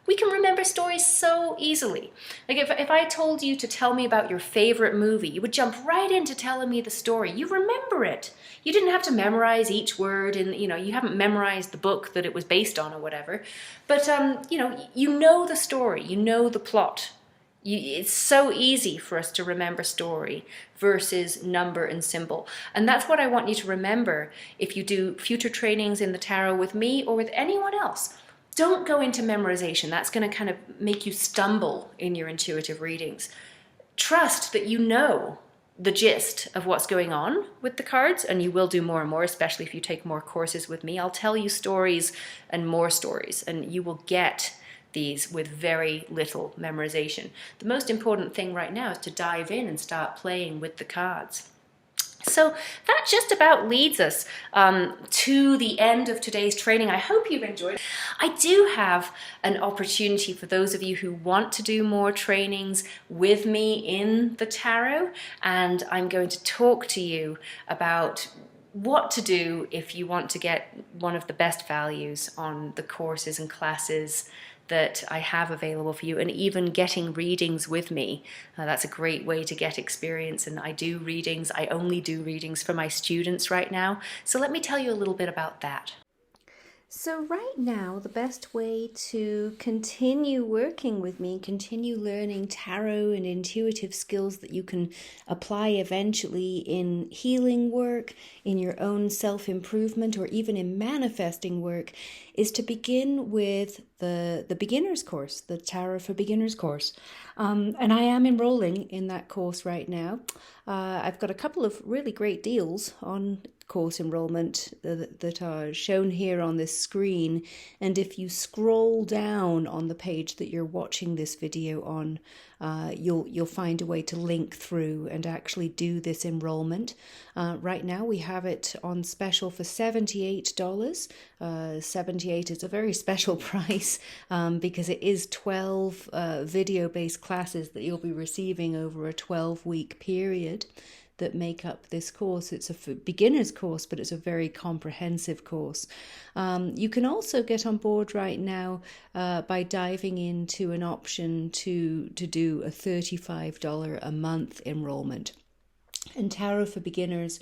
We can remember stories so easily. Like if I told you to tell me about your favorite movie, you would jump right into telling me the story. You remember it. You didn't have to memorize each word, and you haven't memorized the book that it was based on or whatever. But you know the story, you know the plot. It's so easy for us to remember story versus number and symbol. And that's what I want you to remember if you do future trainings in the tarot with me or with anyone else. Don't go into memorization. That's going to kind of make you stumble in your intuitive readings. Trust that you know the gist of what's going on with the cards, and you will do more and more, especially if you take more courses with me. I'll tell you stories and more stories, and you will get these with very little memorization. The most important thing right now is to dive in and start playing with the cards. So that just about leads us to the end of today's training. I hope you've enjoyed it. I do have an opportunity for those of you who want to do more trainings with me in the tarot, and I'm going to talk to you about what to do if you want to get one of the best values on the courses and classes that I have available for you, and even getting readings with me. That's a great way to get experience, and I do readings. I only do readings for my students right now. So let me tell you a little bit about that. So right now, the best way to continue working with me, continue learning tarot and intuitive skills that you can apply eventually in healing work, in your own self-improvement, or even in manifesting work, is to begin with the beginner's course, the Tarot for Beginners course. And I am enrolling in that course right now. I've got a couple of really great deals on course enrollment that are shown here on this screen, and if you scroll down on the page that you're watching this video on, you'll find a way to link through and actually do this enrollment. Right now we have it on special for $78. $78 is a very special price because it is 12 video-based classes that you'll be receiving over a 12-week period that make up this course. It's a beginner's course, but it's a very comprehensive course. You can also get on board right now by diving into an option to do a $35 a month enrollment. And Tarot for Beginners,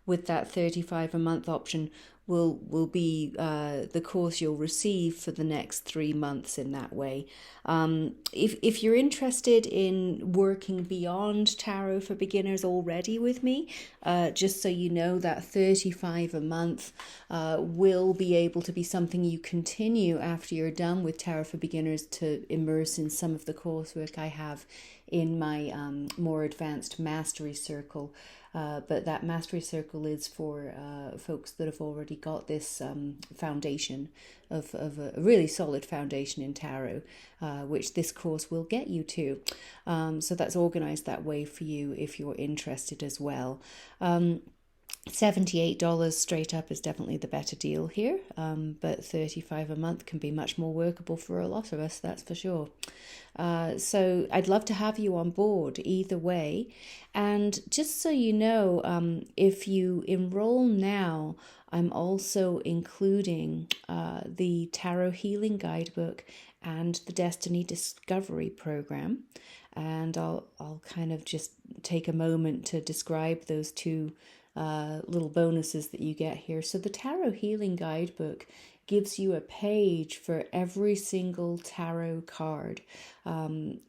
with that $35 a month option, will be the course you'll receive for the next 3 months in that way. If you're interested in working beyond Tarot for Beginners already with me, just so you know, that $35 a month will be able to be something you continue after you're done with Tarot for Beginners to immerse in some of the coursework I have in my more advanced mastery circle. But that mastery circle is for folks that have already got this foundation of a really solid foundation in tarot, which this course will get you to. So that's organized that way for you if you're interested as well. $78 straight up is definitely the better deal here, but $35 a month can be much more workable for a lot of us, that's for sure. So I'd love to have you on board either way. And just so you know, if you enroll now, I'm also including the Tarot Healing Guidebook and the Destiny Discovery Program. And I'll kind of just take a moment to describe those two little bonuses that you get here. So the Tarot Healing Guidebook gives you a page for every single tarot card.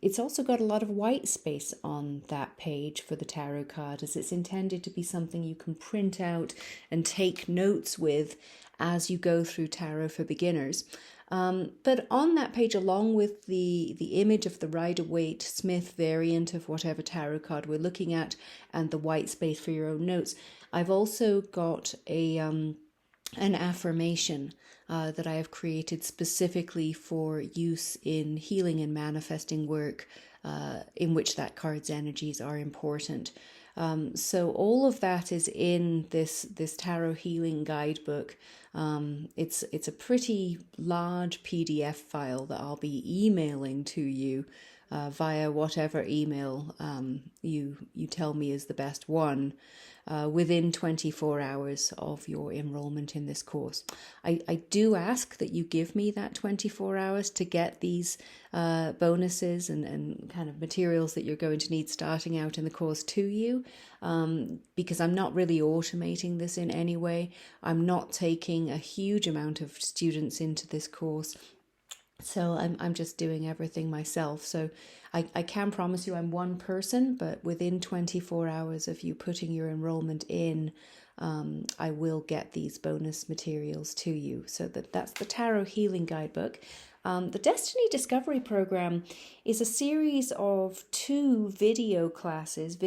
It's also got a lot of white space on that page for the tarot card, as it's intended to be something you can print out and take notes with as you go through Tarot for Beginners. But on that page, along with the image of the Rider-Waite-Smith variant of whatever tarot card we're looking at and the white space for your own notes, I've also got an affirmation that I have created specifically for use in healing and manifesting work in which that card's energies are important. So all of that is in this tarot healing guidebook. It's a pretty large PDF file that I'll be emailing to you via whatever email you tell me is the best one within 24 hours of your enrollment in this course. I do ask that you give me that 24 hours to get these bonuses and kind of materials that you're going to need starting out in the course to you, because I'm not really automating this in any way. I'm not taking a huge amount of students into this course. So I'm just doing everything myself. So I can promise you I'm one person, but within 24 hours of you putting your enrollment in, I will get these bonus materials to you. So that's the Tarot Healing Guidebook. The Destiny Discovery Program is a series of 2 video-based classes.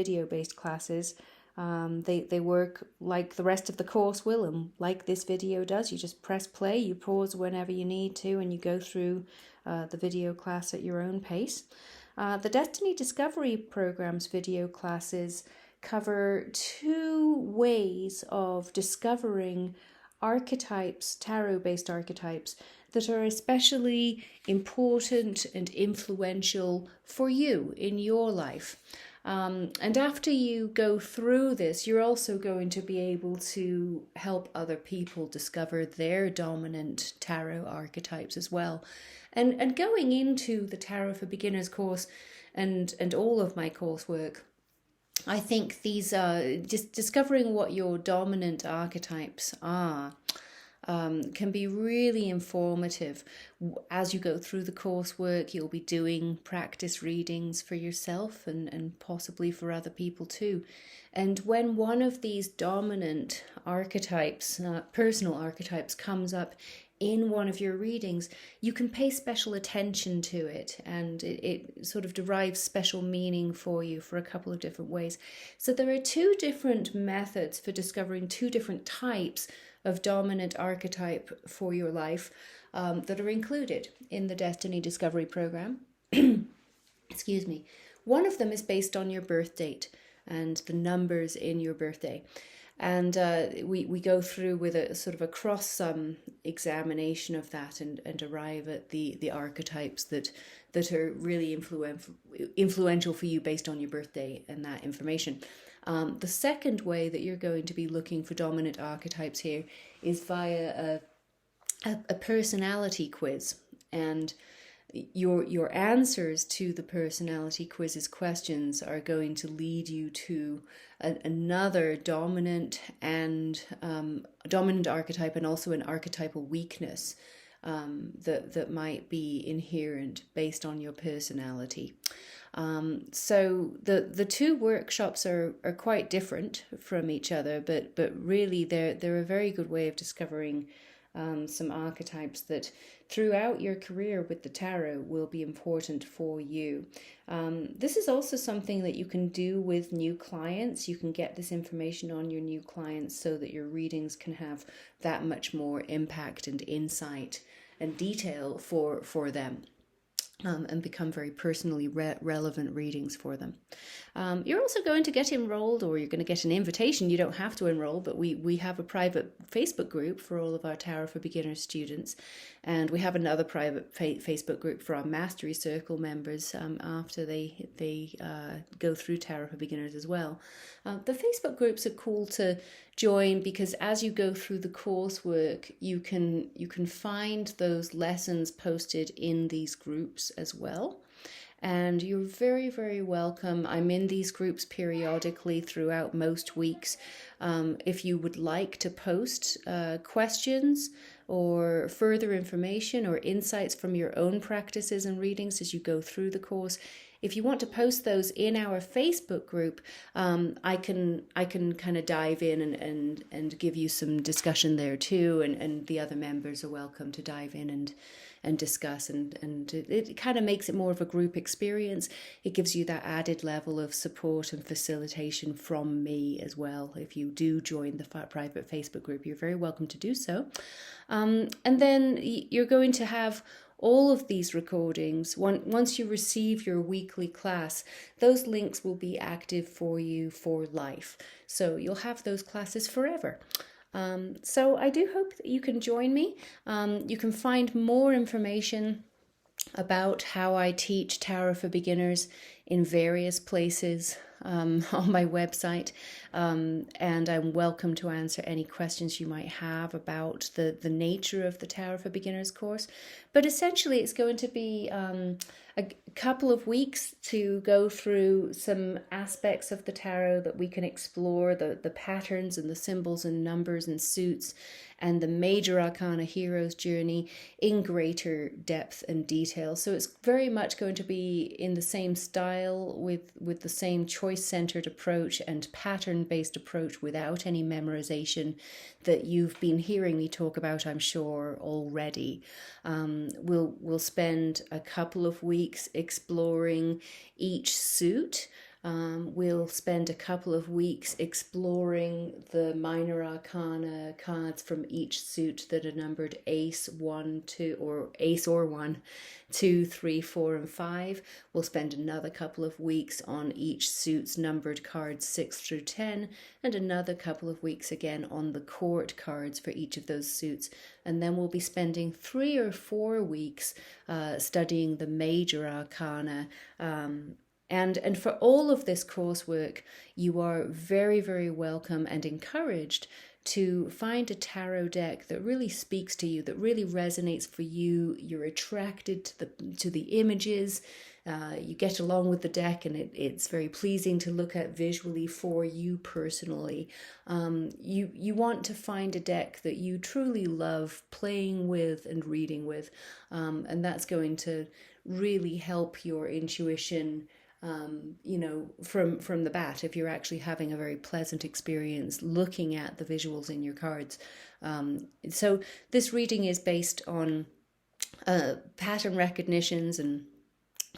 They work like the rest of the course will, and like this video does. You just press play, you pause whenever you need to, and you go through the video class at your own pace. The Destiny Discovery Program's video classes cover 2 ways of discovering archetypes, tarot-based archetypes, that are especially important and influential for you in your life. And after you go through this, you're also going to be able to help other people discover their dominant tarot archetypes as well. And going into the Tarot for Beginners course and all of my coursework, I think these are just discovering what your dominant archetypes are. Can be really informative. As you go through the coursework, you'll be doing practice readings for yourself and possibly for other people too. And when one of these dominant archetypes, personal archetypes, comes up in one of your readings, you can pay special attention to it, and it sort of derives special meaning for you for a couple of different ways. So there are 2 different methods for discovering 2 different types of dominant archetype for your life that are included in the Destiny Discovery Program. Excuse me. One of them is based on your birth date and the numbers in your birthday. And we go through with a sort of a cross-sum examination of that and arrive at the archetypes that are really influential for you based on your birthday and that information. The second way that you're going to be looking for dominant archetypes here is via a personality quiz. And your answers to the personality quiz's questions are going to lead you to another dominant archetype, and also an archetypal weakness that might be inherent based on your personality. So the 2 workshops are quite different from each other, but really they're a very good way of discovering some archetypes that throughout your career with the tarot will be important for you. This is also something that you can do with new clients. You can get this information on your new clients so that your readings can have that much more impact and insight and detail for them. And become very personally relevant readings for them. You're also going to get enrolled, or you're going to get an invitation. You don't have to enroll, but we have a private Facebook group for all of our Tarot for Beginners students, and we have another private Facebook group for our Mastery Circle members after they go through Tarot for Beginners as well. The Facebook groups are cool to join because as you go through the coursework, you can find those lessons posted in these groups as well. And you're very, very welcome. I'm in these groups periodically throughout most weeks. If you would like to post questions or further information or insights from your own practices and readings as you go through the course, if you want to post those in our Facebook group, I can kind of dive in and give you some discussion there too, and the other members are welcome to dive in and discuss, and it kind of makes it more of a group experience. It gives you that added level of support and facilitation from me as well. If you do join the private Facebook group, you're very welcome to do so. And then you're going to have all of these recordings. Once you receive your weekly class, those links will be active for you for life. So you'll have those classes forever. So I do hope that you can join me. You can find more information about how I teach tarot for beginners in various places on my website, and I'm welcome to answer any questions you might have about the nature of the Tarot for Beginners course. But essentially it's going to be a couple of weeks to go through some aspects of the tarot that we can explore, the patterns and the symbols and numbers and suits, and the major arcana hero's journey in greater depth and detail. So it's very much going to be in the same style, with the same choice-centered approach and pattern-based approach without any memorization that you've been hearing me talk about, I'm sure, already. We'll spend a couple of weeks exploring each suit. We'll spend a couple of weeks exploring the minor arcana cards from each suit that are numbered Ace, 1, 2, or Ace or 1, 2, 3, 4, and 5. We'll spend another couple of weeks on each suit's numbered cards 6 through 10, and another couple of weeks again on the court cards for each of those suits. And then we'll be spending 3 or 4 weeks studying the major arcana. And for all of this coursework, you are very, very welcome and encouraged to find a tarot deck that really speaks to you, that really resonates for you. You're attracted to the images. You get along with the deck, and it's very pleasing to look at visually for you personally. You want to find a deck that you truly love playing with and reading with, and that's going to really help your intuition. From the bat, if you're actually having a very pleasant experience looking at the visuals in your cards. So this reading is based on pattern recognitions, and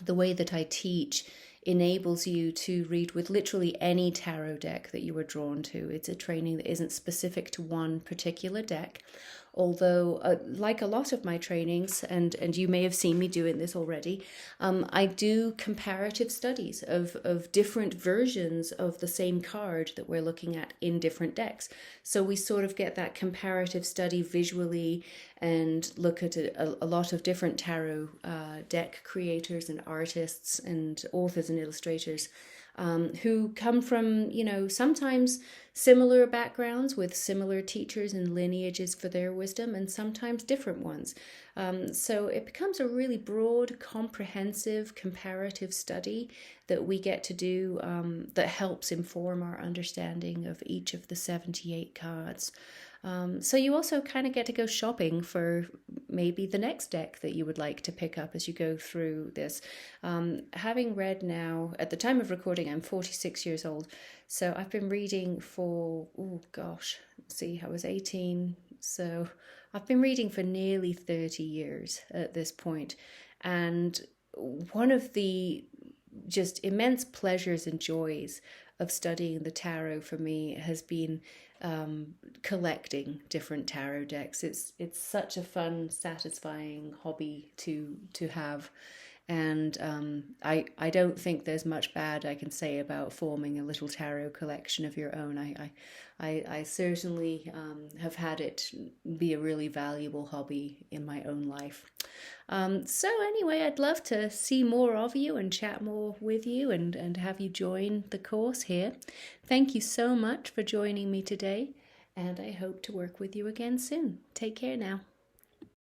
the way that I teach enables you to read with literally any tarot deck that you are drawn to. It's a training that isn't specific to one particular deck. Although, like a lot of my trainings, and you may have seen me doing this already, I do comparative studies of different versions of the same card that we're looking at in different decks. So we sort of get that comparative study visually and look at a lot of different tarot deck creators and artists and authors and illustrators who come from, sometimes similar backgrounds with similar teachers and lineages for their wisdom, and sometimes different ones. So it becomes a really broad, comprehensive, comparative study that we get to do that helps inform our understanding of each of the 78 cards. So you also kind of get to go shopping for maybe the next deck that you would like to pick up as you go through this. Having read now, at the time of recording, I'm 46 years old. So I've been reading for, I was 18. So I've been reading for nearly 30 years at this point. And one of the just immense pleasures and joys of studying the tarot for me has been collecting different tarot decks. It's such a fun, satisfying hobby to have, and I don't think there's much bad I can say about forming a little tarot collection of your own. I certainly have had it be a really valuable hobby in my own life. So anyway, I'd love to see more of you and chat more with you and have you join the course here. Thank you so much for joining me today, and I hope to work with you again soon. Take care now.